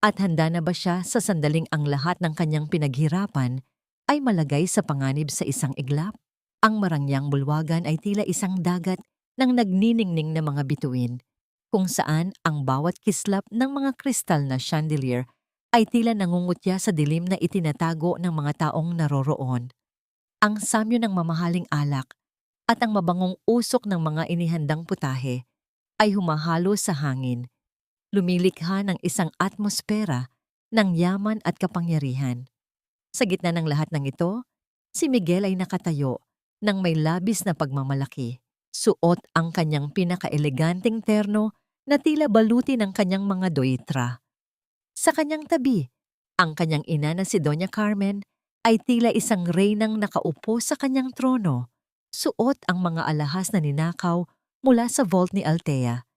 At handa na ba siya sa sandaling ang lahat ng kanyang pinaghirapan ay malagay sa panganib sa isang iglap? Ang marangyang bulwagan ay tila isang dagat ng nagniningning na mga bituin, kung saan ang bawat kislap ng mga kristal na chandelier ay tila nangungutya sa dilim na itinatago ng mga taong naroroon. Ang samyo ng mamahaling alak at ang mabangong usok ng mga inihandang putahe ay humahalo sa hangin, lumilikha ng isang atmosfera ng yaman at kapangyarihan. Sa gitna ng lahat ng ito, si Miguel ay nakatayo ng may labis na pagmamalaki. Suot ang kanyang pinakaeleganteng terno na tila baluti ng kanyang mga doitra. Sa kanyang tabi, ang kanyang ina na si Doña Carmen ay tila isang reynang nakaupo sa kanyang trono. Suot ang mga alahas na ninakaw mula sa vault ni Althea.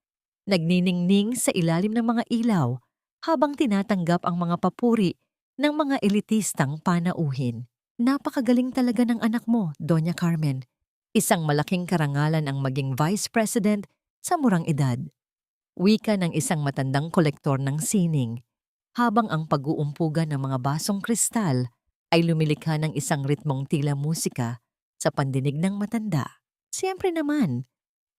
Nagniningning sa ilalim ng mga ilaw habang tinatanggap ang mga papuri ng mga elitistang panauhin. Napakagaling talaga ng anak mo, Doña Carmen. Isang malaking karangalan ang maging Vice President sa murang edad. Wika ng isang matandang kolektor ng sining, habang ang pag-uumpugan ng mga basong kristal ay lumilikha ng isang ritmong tila musika sa pandinig ng matanda. Siyempre naman,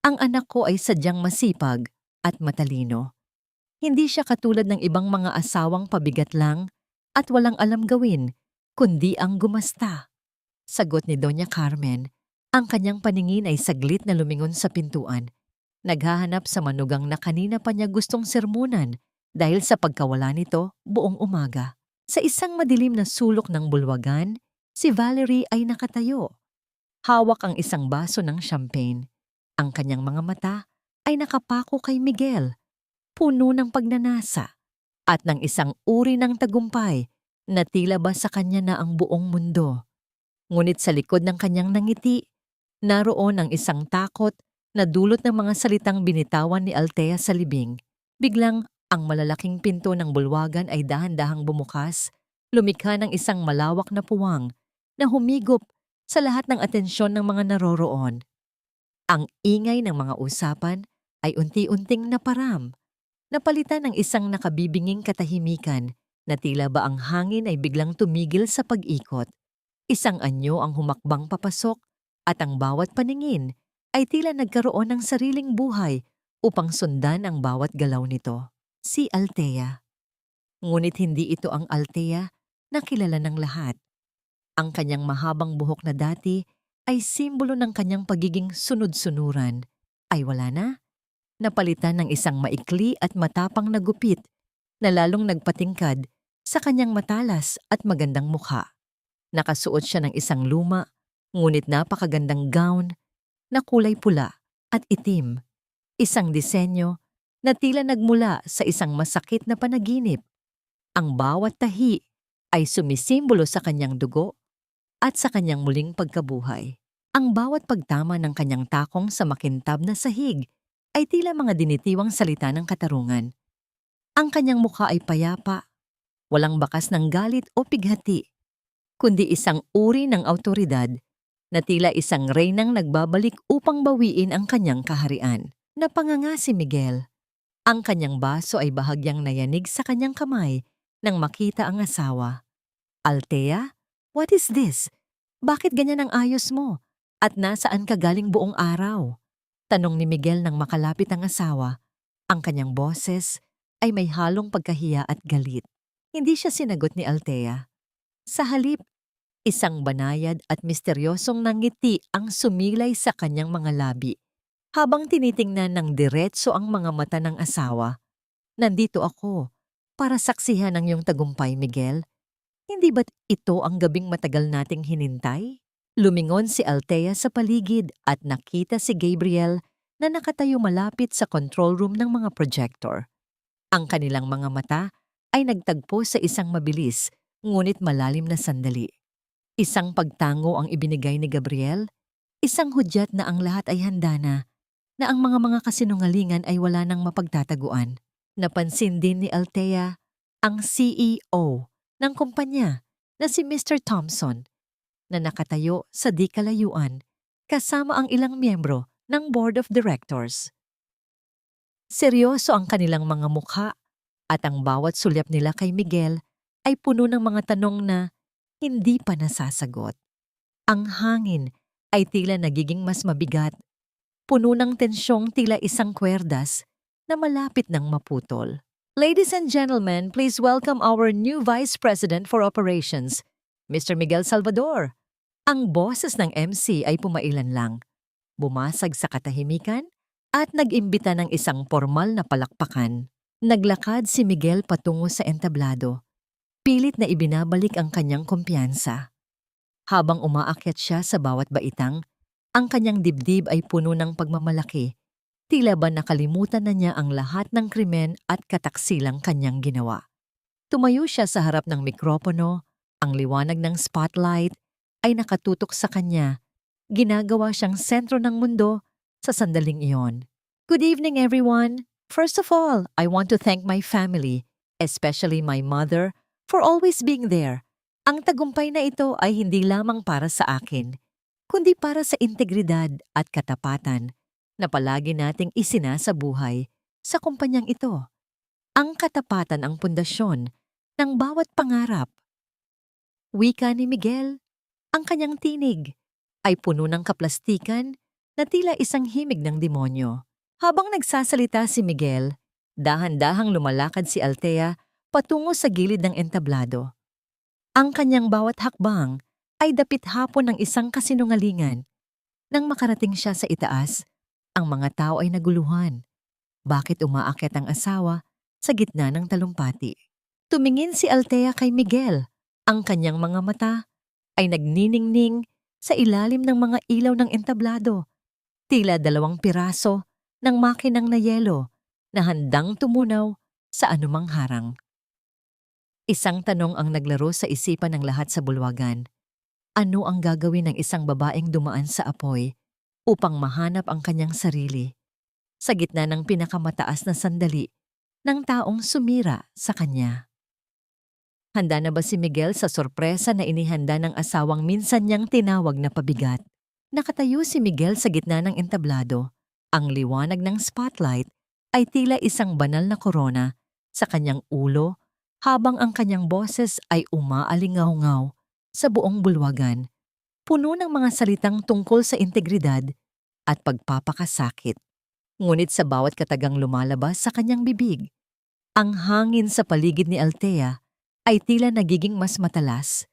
ang anak ko ay sadyang masipag at matalino. Hindi siya katulad ng ibang mga asawang pabigat lang at walang alam gawin, kundi ang gumasta. Sagot ni Doña Carmen, ang kanyang paningin ay saglit na lumingon sa pintuan. Naghahanap sa manugang na kanina pa niya gustong sermunan dahil sa pagkawala nito buong umaga. Sa isang madilim na sulok ng bulwagan, si Valerie ay nakatayo. Hawak ang isang baso ng champagne. Ang kanyang mga mata ay nakapako kay Miguel, puno ng pagnanasa at ng isang uri ng tagumpay na tila ba sa kanya na ang buong mundo. Ngunit sa likod ng kanyang nangiti, naroon ang isang takot na dulot ng mga salitang binitawan ni Althea sa libing. Biglang, ang malalaking pinto ng bulwagan ay dahan-dahang bumukas, lumikha ng isang malawak na puwang na humigop sa lahat ng atensyon ng mga naroroon. Ang ingay ng mga usapan ay unti-unting naparam, napalitan ng isang nakabibinging katahimikan na tila ba ang hangin ay biglang tumigil sa pag-ikot. Isang anyo ang humakbang papasok at ang bawat paningin ay tila nagkaroon ng sariling buhay upang sundan ang bawat galaw nito. Si Althea. Ngunit hindi ito ang Althea na kilala ng lahat. Ang kanyang mahabang buhok na dati ay simbolo ng kanyang pagiging sunod-sunuran ay wala na. Napalitan ng isang maikli at matapang na gupit na lalong nagpatingkad sa kanyang matalas at magandang mukha. Nakasuot siya ng isang luma, ngunit napakagandang gown na kulay pula at itim. Isang disenyo na tila nagmula sa isang masakit na panaginip. Ang bawat tahi ay sumisimbolo sa kanyang dugo at sa kanyang muling pagkabuhay. Ang bawat pagtama ng kanyang takong sa makintab na sahig ay tila mga dinitiwang salita ng katarungan. Ang kanyang mukha ay payapa, walang bakas ng galit o pighati, kundi isang uri ng awtoridad na tila isang reynang nagbabalik upang bawiin ang kanyang kaharian. Napanganga si Miguel. Ang kanyang baso ay bahagyang nayanig sa kanyang kamay nang makita ang asawa. Althea, what is this? Bakit ganyan ang ayos mo? At nasaan ka galing buong araw? Tanong ni Miguel nang makalapit ang asawa. Ang kanyang boses ay may halong pagkahiya at galit. Hindi siya sinagot ni Althea. Sa halip, isang banayad at misteryosong nangiti ang sumilay sa kanyang mga labi. Habang tinitingnan ng diretso ang mga mata ng asawa, nandito ako para saksihan ang iyong tagumpay, Miguel. Hindi ba't ito ang gabing matagal nating hinintay? Lumingon si Althea sa paligid at nakita si Gabriel na nakatayo malapit sa control room ng mga projector. Ang kanilang mga mata ay nagtagpo sa isang mabilis ngunit malalim na sandali. Isang pagtango ang ibinigay ni Gabriel, isang hudyat na ang lahat ay handa na ang mga kasinungalingan ay wala nang mapagtataguan. Napansin din ni Althea ang CEO ng kumpanya na si Mr. Thompson na nakatayo sa di kalayuan kasama ang ilang miyembro ng Board of Directors. Seryoso ang kanilang mga mukha at ang bawat sulyap nila kay Miguel ay puno ng mga tanong na hindi pa nasasagot. Ang hangin ay tila nagiging mas mabigat, puno ng tensyong tila isang kwerdas na malapit ng maputol. Ladies and gentlemen, please welcome our new Vice President for Operations, Mr. Miguel Salvador. Ang boses ng MC ay pumailan lang, bumasag sa katahimikan at nag-imbita ng isang formal na palakpakan. Naglakad si Miguel patungo sa entablado. Pilit na ibinabalik ang kanyang kumpiyansa. Habang umaakyat siya sa bawat baitang, ang kanyang dibdib ay puno ng pagmamalaki. Tila ba nakalimutan na niya ang lahat ng krimen at kataksilang kanyang ginawa. Tumayo siya sa harap ng mikropono, ang liwanag ng spotlight ay nakatutok sa kanya. Ginagawa siyang sentro ng mundo sa sandaling iyon. Good evening everyone! First of all, I want to thank my family, especially my mother, for always being there. Ang tagumpay na ito ay hindi lamang para sa akin, kundi para sa integridad at katapatan na palagi nating isinasabuhay sa kumpanyang ito. Ang katapatan ang pundasyon ng bawat pangarap. Wika ni Miguel, ang kanyang tinig ay puno ng kaplastikan na tila isang himig ng demonyo. Habang nagsasalita si Miguel, dahan-dahang lumalakad si Althea patungo sa gilid ng entablado. Ang kanyang bawat hakbang ay dapit hapon ng isang kasinungalingan. Nang makarating siya sa itaas, ang mga tao ay naguluhan. Bakit umaakyat ang asawa sa gitna ng talumpati? Tumingin si Althea kay Miguel. Ang kanyang mga mata ay nagniningning sa ilalim ng mga ilaw ng entablado. Tila 2 piraso ng makinang na yelo na handang tumunaw sa anumang harang. Isang tanong ang naglaro sa isipan ng lahat sa bulwagan. Ano ang gagawin ng isang babaeng dumaan sa apoy upang mahanap ang kanyang sarili sa gitna ng pinakamataas na sandali ng taong sumira sa kanya? Handa na ba si Miguel sa sorpresa na inihanda ng asawang minsan niyang tinawag na pabigat? Nakatayo si Miguel sa gitna ng entablado. Ang liwanag ng spotlight ay tila isang banal na korona sa kanyang ulo habang ang kanyang boses ay umaalingaw-ngaw sa buong bulwagan, puno ng mga salitang tungkol sa integridad at pagpapakasakit. Ngunit sa bawat katagang lumalabas sa kanyang bibig, ang hangin sa paligid ni Althea ay tila nagiging mas matalas.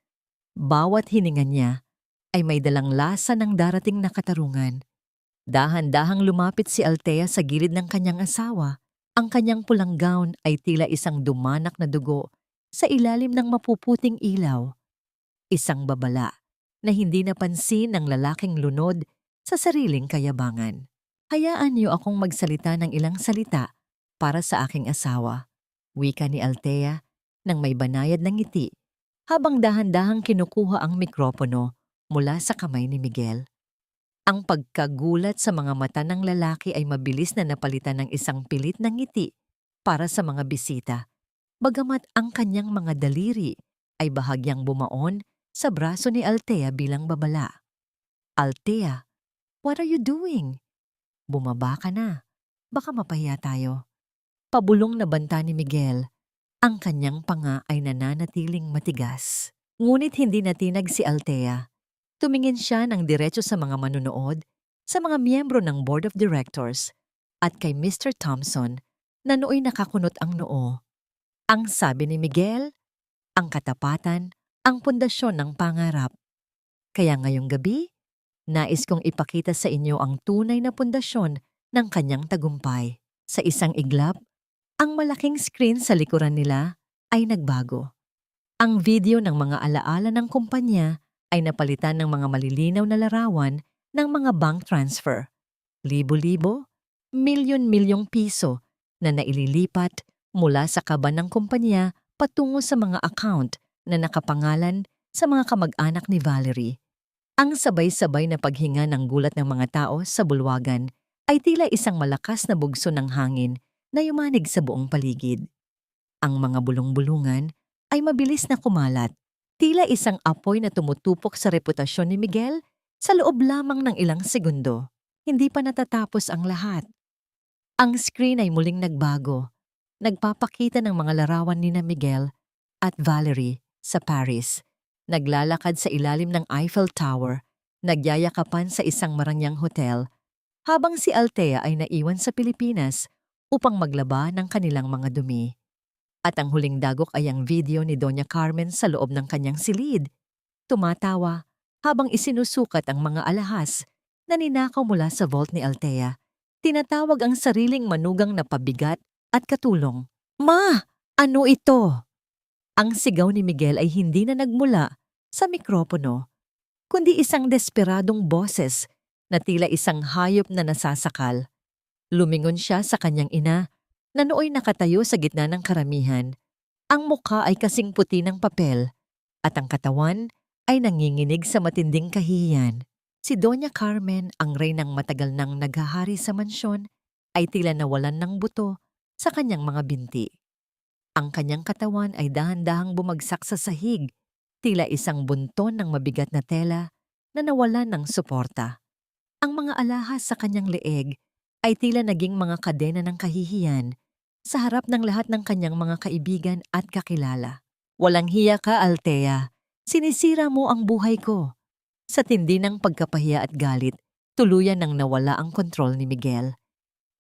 Bawat hininga niya ay may dalang lasa ng darating na katarungan. Dahan-dahang lumapit si Althea sa gilid ng kanyang asawa. Ang kanyang pulang gown ay tila isang dumanak na dugo sa ilalim ng mapuputing ilaw. Isang babala na hindi napansin ng lalaking lunod sa sariling kayabangan. Hayaan niyo akong magsalita ng ilang salita para sa aking asawa, wika ni Althea nang may banayad ng ngiti habang dahan-dahang kinukuha ang mikropono mula sa kamay ni Miguel. Ang pagkagulat sa mga mata ng lalaki ay mabilis na napalitan ng isang pilit na ngiti para sa mga bisita, bagamat ang kanyang mga daliri ay bahagyang bumaon sa braso ni Althea bilang babala. Althea, what are you doing? Bumaba ka na. Baka mapahiya tayo. Pabulong na banta ni Miguel. Ang kanyang panga ay nananatiling matigas. Ngunit hindi natinag si Althea. Tumingin siya ng diretso sa mga manunood, sa mga miyembro ng Board of Directors, at kay Mr. Thompson na nooy nakakunot ang noo. Ang sabi ni Miguel, ang katapatan, ang pundasyon ng pangarap. Kaya ngayong gabi, nais kong ipakita sa inyo ang tunay na pundasyon ng kanyang tagumpay. Sa isang iglap, ang malaking screen sa likuran nila ay nagbago. Ang video ng mga alaala ng kumpanya ay napalitan ng mga malilinaw na larawan ng mga bank transfer. Libo-libo, milyon-milyong piso na naililipat mula sa kaban ng kumpanya patungo sa mga account na nakapangalan sa mga kamag-anak ni Valerie. Ang sabay-sabay na paghinga ng gulat ng mga tao sa bulwagan ay tila isang malakas na bugso ng hangin na yumanig sa buong paligid. Ang mga bulong-bulungan ay mabilis na kumalat, tila isang apoy na tumutupok sa reputasyon ni Miguel sa loob lamang ng ilang segundo. Hindi pa natatapos ang lahat. Ang screen ay muling nagbago, nagpapakita ng mga larawan ni Miguel at Valerie sa Paris, naglalakad sa ilalim ng Eiffel Tower, nagyayakapan sa isang marangyang hotel, habang si Althea ay naiwan sa Pilipinas upang maglaba ng kanilang mga dumi. At ang huling dagok ay ang video ni Doña Carmen sa loob ng kanyang silid, tumatawa habang isinusukat ang mga alahas na ninakaw mula sa vault ni Althea. Tinatawag ang sariling manugang na pabigat at katulong. Ma! Ano ito? Ang sigaw ni Miguel ay hindi na nagmula sa mikropono, kundi isang desperadong boses na tila isang hayop na nasasakal. Lumingon siya sa kanyang ina na nooy nakatayo sa gitna ng karamihan. Ang mukha ay kasing puti ng papel at ang katawan ay nanginginig sa matinding kahihiyan. Si Doña Carmen, ang reynang matagal nang naghahari sa mansyon, ay tila nawalan ng buto sa kanyang mga binti. Ang kanyang katawan ay dahan-dahang bumagsak sa sahig, tila isang bunton ng mabigat na tela na nawalan ng suporta. Ang mga alahas sa kanyang leeg ay tila naging mga kadena ng kahihiyan sa harap ng lahat ng kanyang mga kaibigan at kakilala. Walang hiya ka, Althea. Sinisira mo ang buhay ko. Sa tindi ng pagkapahiya at galit, tuluyan nang nawala ang kontrol ni Miguel.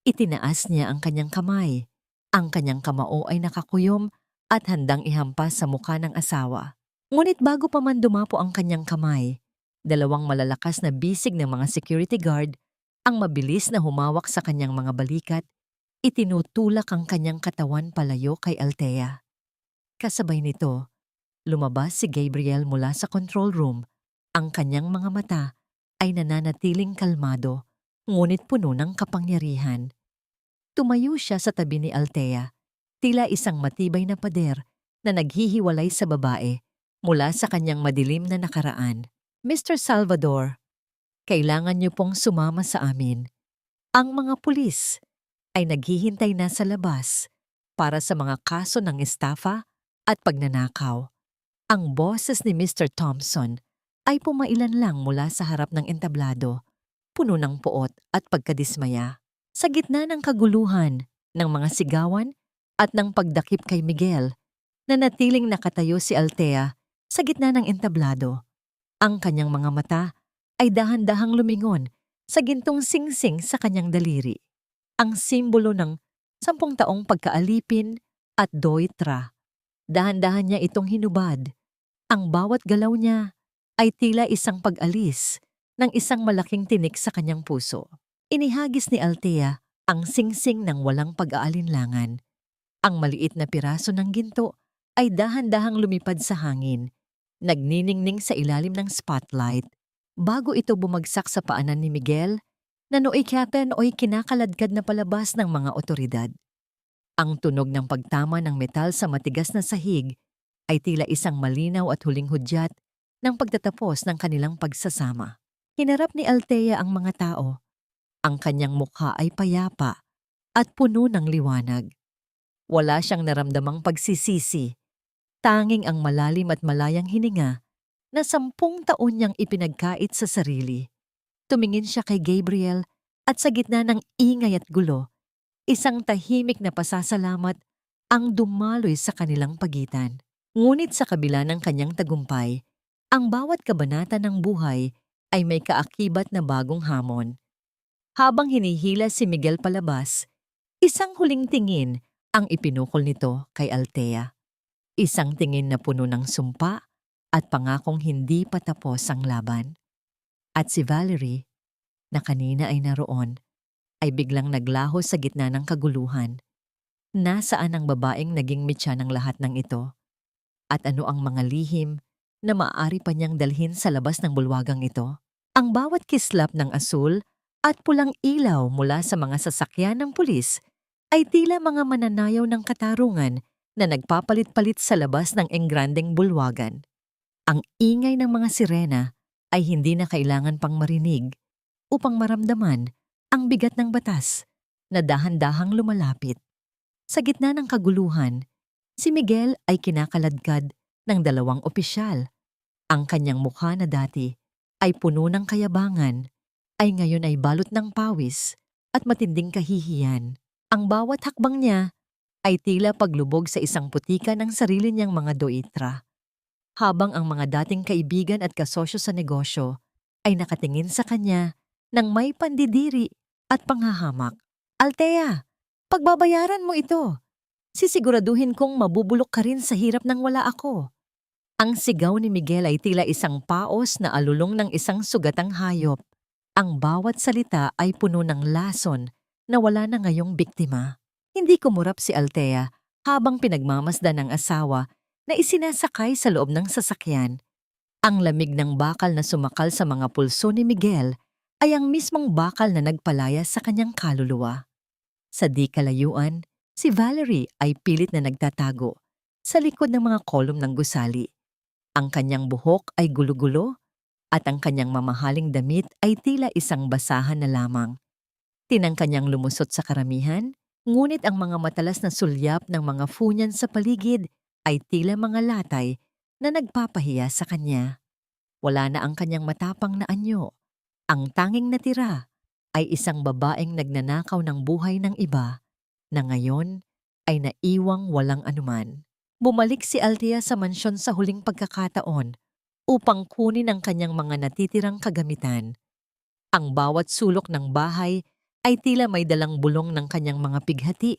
Itinaas niya ang kanyang kamay. Ang kanyang kamao ay nakakuyom at handang ihampas sa mukha ng asawa. Ngunit bago pa man dumapo ang kanyang kamay, dalawang malalakas na bisig ng mga security guard ang mabilis na humawak sa kanyang mga balikat, itinutulak ang kanyang katawan palayo kay Althea. Kasabay nito, lumabas si Gabriel mula sa control room. Ang kanyang mga mata ay nananatiling kalmado, ngunit puno ng kapangyarihan. Tumayo siya sa tabi ni Althea, tila isang matibay na pader na naghihiwalay sa babae mula sa kanyang madilim na nakaraan. Mr. Salvador, kailangan niyo pong sumama sa amin. Ang mga pulis ay naghihintay na sa labas para sa mga kaso ng estafa at pagnanakaw. Ang boses ni Mr. Thompson ay pumailan lang mula sa harap ng entablado, puno ng poot at pagkadismaya. Sa gitna ng kaguluhan, ng mga sigawan at ng pagdakip kay Miguel, nanatiling nakatayo si Althea sa gitna ng entablado. Ang kanyang mga mata ay dahan-dahang lumingon sa gintong singsing sa kanyang daliri. Ang simbolo ng 10 taong pagkaalipin at doitra. Dahan-dahan niya itong hinubad. Ang bawat galaw niya ay tila isang pag-alis ng isang malaking tinik sa kanyang puso. Inihagis ni Althea ang singsing ng walang pag-aalinlangan. Ang maliit na piraso ng ginto ay dahan-dahang lumipad sa hangin, nagniningning sa ilalim ng spotlight. Bago ito bumagsak sa paanan ni Miguel, na nooy kinakaladkad na palabas ng mga otoridad. Ang tunog ng pagtama ng metal sa matigas na sahig ay tila isang malinaw at huling hudyat ng pagtatapos ng kanilang pagsasama. Hinarap ni Althea ang mga tao. Ang kanyang mukha ay payapa at puno ng liwanag. Wala siyang naramdamang pagsisisi, tanging ang malalim at malayang hininga na 10 taon niyang ipinagkait sa sarili. Tumingin siya kay Gabriel at sa gitna ng ingay at gulo, isang tahimik na pasasalamat ang dumaloy sa kanilang pagitan. Ngunit sa kabila ng kanyang tagumpay, ang bawat kabanata ng buhay ay may kaakibat na bagong hamon. Habang hinihila si Miguel palabas, isang huling tingin ang ipinukol nito kay Althea. Isang tingin na puno ng sumpa at pangakong hindi pa tapos ang laban. At si Valerie, na kanina ay naroon, ay biglang naglaho sa gitna ng kaguluhan. Nasaan ang babaeng naging mitya ng lahat ng ito? At ano ang mga lihim na maaari pa niyang dalhin sa labas ng bulwagang ito? Ang bawat kislap ng asul at pulang ilaw mula sa mga sasakyan ng pulis ay tila mga mananayaw ng katarungan na nagpapalit-palit sa labas ng engrandeng bulwagan. Ang ingay ng mga sirena ay hindi na kailangan pang marinig upang maramdaman ang bigat ng batas na dahan-dahang lumalapit. Sa gitna ng kaguluhan, si Miguel ay kinakaladkad ng 2 opisyal. Ang kanyang mukha na dati ay puno ng kayabangan, ay ngayon ay balot ng pawis at matinding kahihiyan. Ang bawat hakbang niya ay tila paglubog sa isang putika ng sarili niyang mga doitra. Habang ang mga dating kaibigan at kasosyo sa negosyo ay nakatingin sa kanya ng may pandidiri at panghahamak. Althea, pagbabayaran mo ito. Sisiguraduhin kong mabubulok ka rin sa hirap nang wala ako. Ang sigaw ni Miguel ay tila isang paos na alulong ng isang sugatang hayop. Ang bawat salita ay puno ng lason na wala na ngayong biktima. Hindi kumurap si Althea habang pinagmamasdan ng asawa na isinasakay sa loob ng sasakyan. Ang lamig ng bakal na sumakal sa mga pulso ni Miguel ay ang mismong bakal na nagpalaya sa kanyang kaluluwa. Sa di kalayuan, si Valerie ay pilit na nagtatago sa likod ng mga kolum ng gusali. Ang kanyang buhok ay gulo-gulo at ang kanyang mamahaling damit ay tila isang basahan na lamang. Tinangka niyang lumusot sa karamihan, ngunit ang mga matalas na sulyap ng mga funyan sa paligid ay tila mga latay na nagpapahiya sa kanya. Wala na ang kanyang matapang na anyo. Ang tanging natira ay isang babaeng nagnanakaw ng buhay ng iba na ngayon ay naiwang walang anuman. Bumalik si Althea sa mansyon sa huling pagkakataon upang kunin ang kanyang mga natitirang kagamitan. Ang bawat sulok ng bahay ay tila may dalang bulong ng kanyang mga pighati.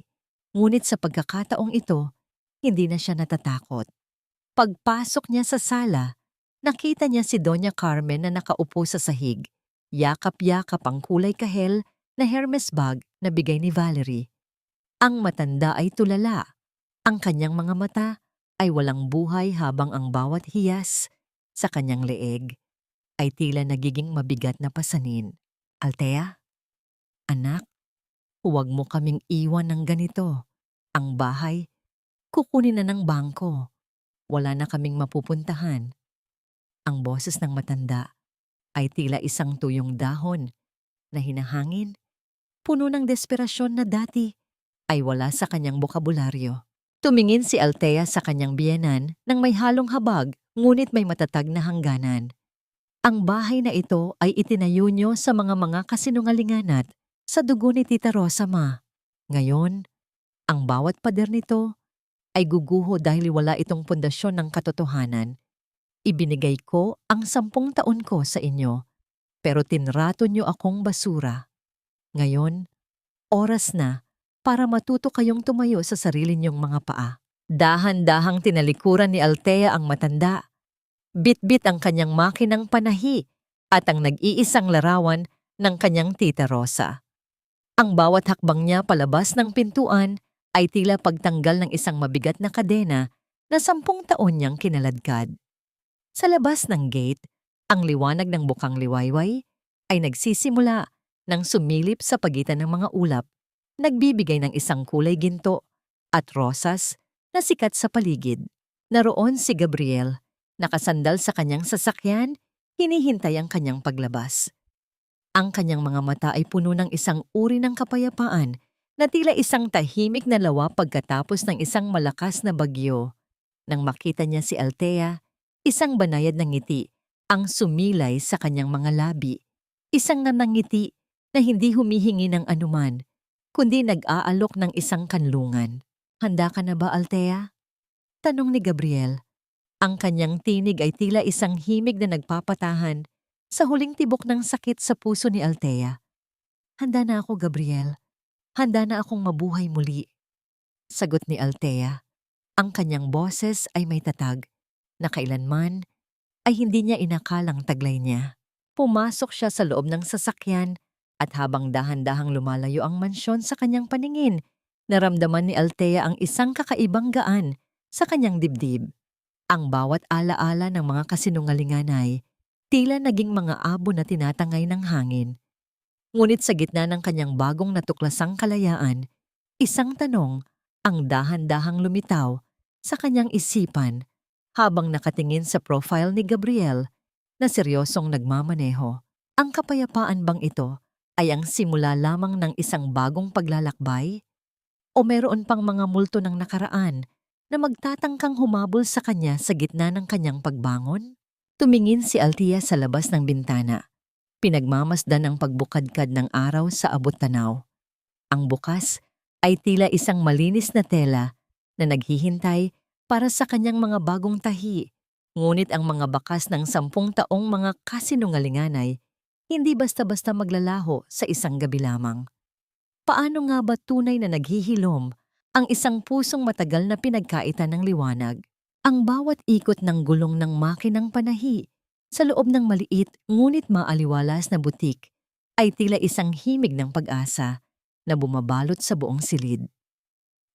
Ngunit sa pagkakataong ito, hindi na siya natatakot. Pagpasok niya sa sala, nakita niya si Doña Carmen na nakaupo sa sahig. Yakap-yakap ang kulay kahel na Hermes bag na bigay ni Valerie. Ang matanda ay tulala. Ang kanyang mga mata ay walang buhay habang ang bawat hiyas sa kanyang leeg ay tila nagiging mabigat na pasanin. Althea, anak, huwag mo kaming iwan ng ganito. Ang bahay, kukunin na ng bangko. Wala na kaming mapupuntahan. Ang boses ng matanda ay tila isang tuyong dahon na hinahangin, puno ng desperasyon na dati ay wala sa kanyang bokabularyo. Tumingin si Althea sa kanyang biyenan nang may halong habag ngunit may matatag na hangganan. Ang bahay na ito ay itinayo niyo sa mga kasinungalingan at sa dugo ni Tita Rosa, Ma. Ngayon, ang bawat pader nito ay guguho dahil wala itong pundasyon ng katotohanan. Ibinigay ko ang 10 taon ko sa inyo, pero tinrato niyo akong basura. Ngayon, oras na para matuto kayong tumayo sa sarili niyong mga paa. Dahan-dahang tinalikuran ni Althea ang matanda. Bit-bit ang kanyang makinang panahi at ang nag-iisang larawan ng kanyang Tita Rosa. Ang bawat hakbang niya palabas ng pintuan ay tila pagtanggal ng isang mabigat na kadena na 10 taon niyang kinaladkad. Sa labas ng gate, ang liwanag ng bukang liwayway ay nagsisimula nang sumilip sa pagitan ng mga ulap, nagbibigay ng isang kulay ginto at rosas na sikat sa paligid. Naroon si Gabriel, nakasandal sa kanyang sasakyan, hinihintay ang kanyang paglabas. Ang kanyang mga mata ay puno ng isang uri ng kapayapaan na tila isang tahimik na lawa pagkatapos ng isang malakas na bagyo. Nang makita niya si Althea, isang banayad ng ngiti ang sumilay sa kanyang mga labi. Isang nanangiti na hindi humihingi ng anuman, kundi nag-aalok ng isang kanlungan. Handa ka na ba, Althea? Tanong ni Gabriel. Ang kanyang tinig ay tila isang himig na nagpapatahan sa huling tibok ng sakit sa puso ni Althea. Handa na ako, Gabriel. Handa na akong mabuhay muli. Sagot ni Althea. Ang kanyang boses ay may tatag na kailanman ay hindi niya inakalang taglay niya. Pumasok siya sa loob ng sasakyan at habang dahan-dahang lumalayo ang mansyon sa kanyang paningin, naramdaman ni Althea ang isang kakaibang gaan sa kanyang dibdib. Ang bawat alaala ng mga kasinungalingan ay tila naging mga abo na tinatangay ng hangin. Ngunit sa gitna ng kanyang bagong natuklasang kalayaan, isang tanong ang dahan-dahang lumitaw sa kanyang isipan habang nakatingin sa profile ni Gabriel na seryosong nagmamaneho. Ang kapayapaan bang ito ay ang simula lamang ng isang bagong paglalakbay? O meron pang mga multo ng nakaraan na magtatangkang humabol sa kanya sa gitna ng kanyang pagbangon? Tumingin si Althea sa labas ng bintana. Pinagmamasdan ang pagbukadkad ng araw sa abot tanaw. Ang bukas ay tila isang malinis na tela na naghihintay para sa kanyang mga bagong tahi. Ngunit ang mga bakas ng 10 taong mga kasinungalingan ay hindi basta-basta maglalaho sa isang gabi lamang. Paano nga ba tunay na naghihilom ang isang pusong matagal na pinagkaitan ng liwanag? Ang bawat ikot ng gulong ng makinang panahi sa loob ng maliit ngunit maaliwalas na butik ay tila isang himig ng pag-asa na bumabalot sa buong silid.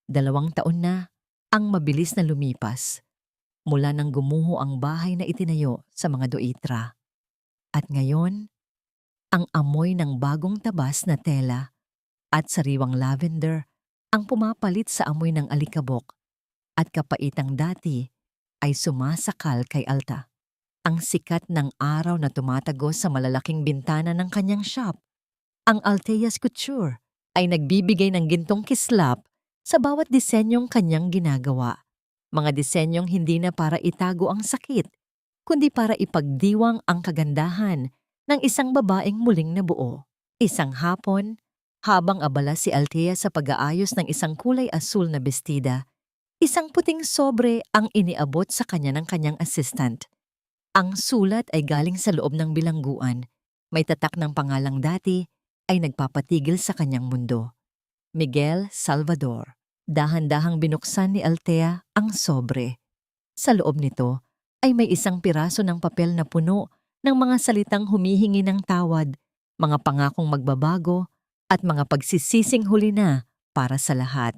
2 taon na ang mabilis na lumipas mula nang gumuho ang bahay na itinayo sa mga Duitra. At ngayon, ang amoy ng bagong tabas na tela at sariwang lavender ang pumapalit sa amoy ng alikabok at kapaitang dati ay sumasakal kay Alta. Ang sikat ng araw na tumatagos sa malalaking bintana ng kanyang shop. Ang Althea's Couture ay nagbibigay ng gintong kislap sa bawat disenyong kanyang ginagawa. Mga disenyong hindi na para itago ang sakit, kundi para ipagdiwang ang kagandahan ng isang babaeng muling nabuo. Isang hapon, habang abala si Althea sa pag-aayos ng isang kulay asul na bestida, isang puting sobre ang iniabot sa kanya ng kanyang assistant. Ang sulat ay galing sa loob ng bilangguan. May tatak ng pangalang dati ay nagpapatigil sa kanyang mundo. Miguel Salvador. Dahan-dahang binuksan ni Althea ang sobre. Sa loob nito ay may isang piraso ng papel na puno ng mga salitang humihingi ng tawad, mga pangakong magbabago, at mga pagsisising huli na para sa lahat.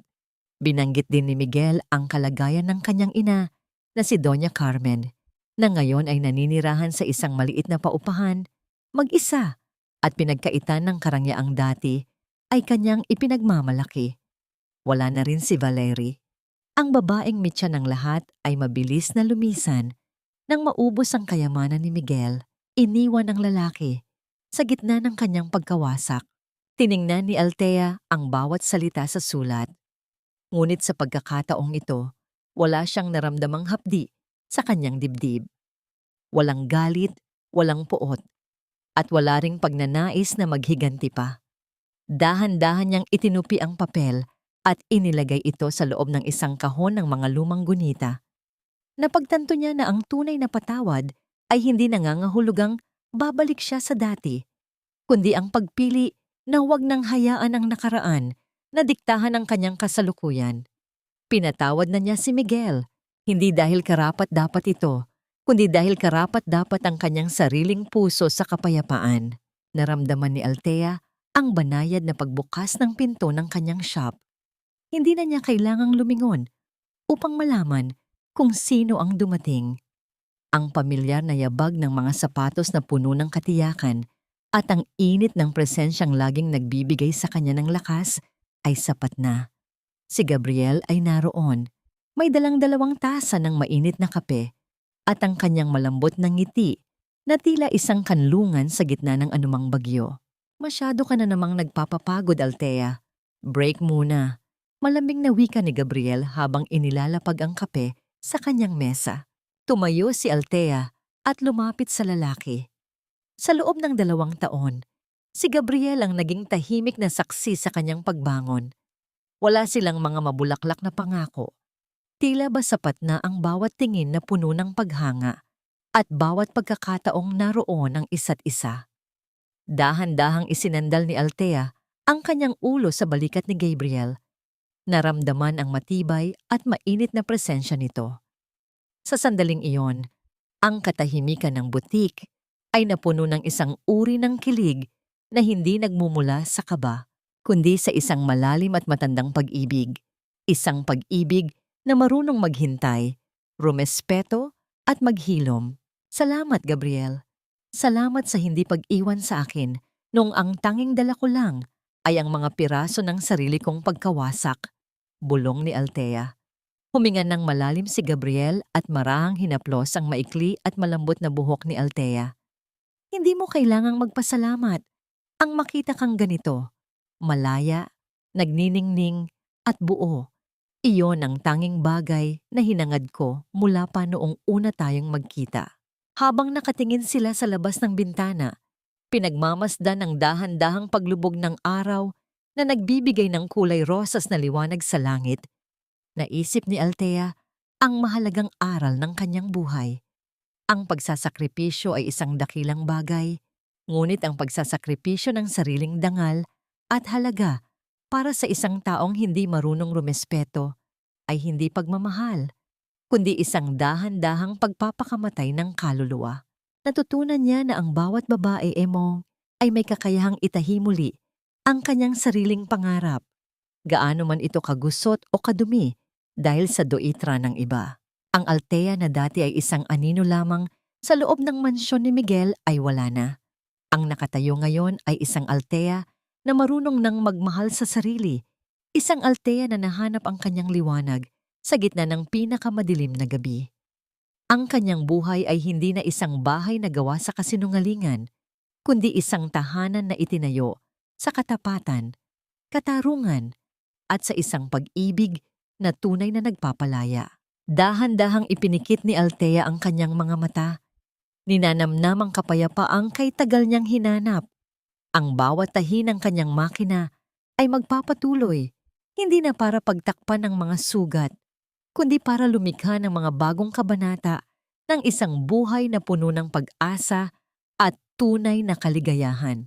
Binanggit din ni Miguel ang kalagayan ng kanyang ina na si Doña Carmen, na ngayon ay naninirahan sa isang maliit na paupahan, mag-isa, at pinagkaitan ng karangyaang dati ay kanyang ipinagmamalaki. Wala na rin si Valerie. Ang babaeng mitya ng lahat ay mabilis na lumisan. Nang maubos ang kayamanan ni Miguel, iniwan ang lalaki sa gitna ng kanyang pagkawasak. Tiningnan ni Althea ang bawat salita sa sulat. Ngunit sa pagkakataong ito, wala siyang naramdamang hapdi sa kanyang dibdib. Walang galit, walang puot, at wala ring pagnanais na maghiganti pa. Dahan-dahan niyang itinupi ang papel at inilagay ito sa loob ng isang kahon ng mga lumang gunita. Napagtanto niya na ang tunay na patawad ay hindi nangangahulugang babalik siya sa dati, kundi ang pagpili na huwag nang hayaan ang nakaraan na diktahan ang kanyang kasalukuyan. Pinatawad na niya si Miguel, hindi dahil karapat-dapat ito, kundi dahil karapat-dapat ang kanyang sariling puso sa kapayapaan. Naramdaman ni Althea ang banayad na pagbukas ng pinto ng kanyang shop. Hindi na niya kailangang lumingon upang malaman kung sino ang dumating. Ang pamilyar na yabag ng mga sapatos na puno ng katiyakan at ang init ng presensyang laging nagbibigay sa kanya ng lakas ay sapat na. Si Gabriel ay naroon. May dalang-dalawang tasa ng mainit na kape at ang kanyang malambot na ngiti na tila isang kanlungan sa gitna ng anumang bagyo. Masyado ka na namang nagpapapagod, Althea. Break muna. Malambing na wika ni Gabriel habang inilalapag ang kape sa kanyang mesa. Tumayo si Althea at lumapit sa lalaki. Sa loob ng 2 taon, si Gabriel ang naging tahimik na saksi sa kanyang pagbangon. Wala silang mga mabulaklak na pangako. Tila ba sapat na ang bawat tingin na puno ng paghanga at bawat pagkakataong naroon ang isa't isa. Dahan-dahang isinandal ni Althea ang kanyang ulo sa balikat ni Gabriel. Naramdaman ang matibay at mainit na presensya nito. Sa sandaling iyon, ang katahimikan ng butik ay napuno ng isang uri ng kilig na hindi nagmumula sa kaba, kundi sa isang malalim at matandang pag-ibig. Isang pag-ibig na marunong maghintay, rumespeto at maghilom. Salamat, Gabriel. Salamat sa hindi pag-iwan sa akin nung ang tanging dala ko lang ay ang mga piraso ng sarili kong pagkawasak. Bulong ni Althea. Huminga ng malalim si Gabriel at marahang hinaplos ang maikli at malambot na buhok ni Althea. Hindi mo kailangang magpasalamat. Ang makita kang ganito, malaya, nagniningning, at buo. Iyon ang tanging bagay na hinangad ko mula pa noong una tayong magkita. Habang nakatingin sila sa labas ng bintana, pinagmamasdan ang dahan-dahang paglubog ng araw na nagbibigay ng kulay rosas na liwanag sa langit. Naisip ni Althea ang mahalagang aral ng kanyang buhay. Ang pagsasakripisyo ay isang dakilang bagay, ngunit ang pagsasakripisyo ng sariling dangal at halaga para sa isang taong hindi marunong rumespeto ay hindi pagmamahal, kundi isang dahan-dahang pagpapakamatay ng kaluluwa. Natutunan niya na ang bawat babae ay may kakayahang itahimuli ang kanyang sariling pangarap, gaano man ito kagusot o kadumi dahil sa doitra ng iba. Ang Althea na dati ay isang anino lamang sa loob ng mansyon ni Miguel ay wala na. Ang nakatayo ngayon ay isang Althea na marunong nang magmahal sa sarili, isang Althea na nahanap ang kanyang liwanag sa gitna ng pinakamadilim na gabi. Ang kanyang buhay ay hindi na isang bahay na gawa sa kasinungalingan, kundi isang tahanan na itinayo sa katapatan, katarungan, at sa isang pag-ibig na tunay na nagpapalaya. Dahan-dahang ipinikit ni Althea ang kanyang mga mata. Ninanamnam ang kapayapaang kay tagal niyang hinanap. Ang bawat tahi ng kanyang makina ay magpapatuloy, hindi na para pagtakpan ng mga sugat, kundi para lumikha ng mga bagong kabanata ng isang buhay na puno ng pag-asa at tunay na kaligayahan.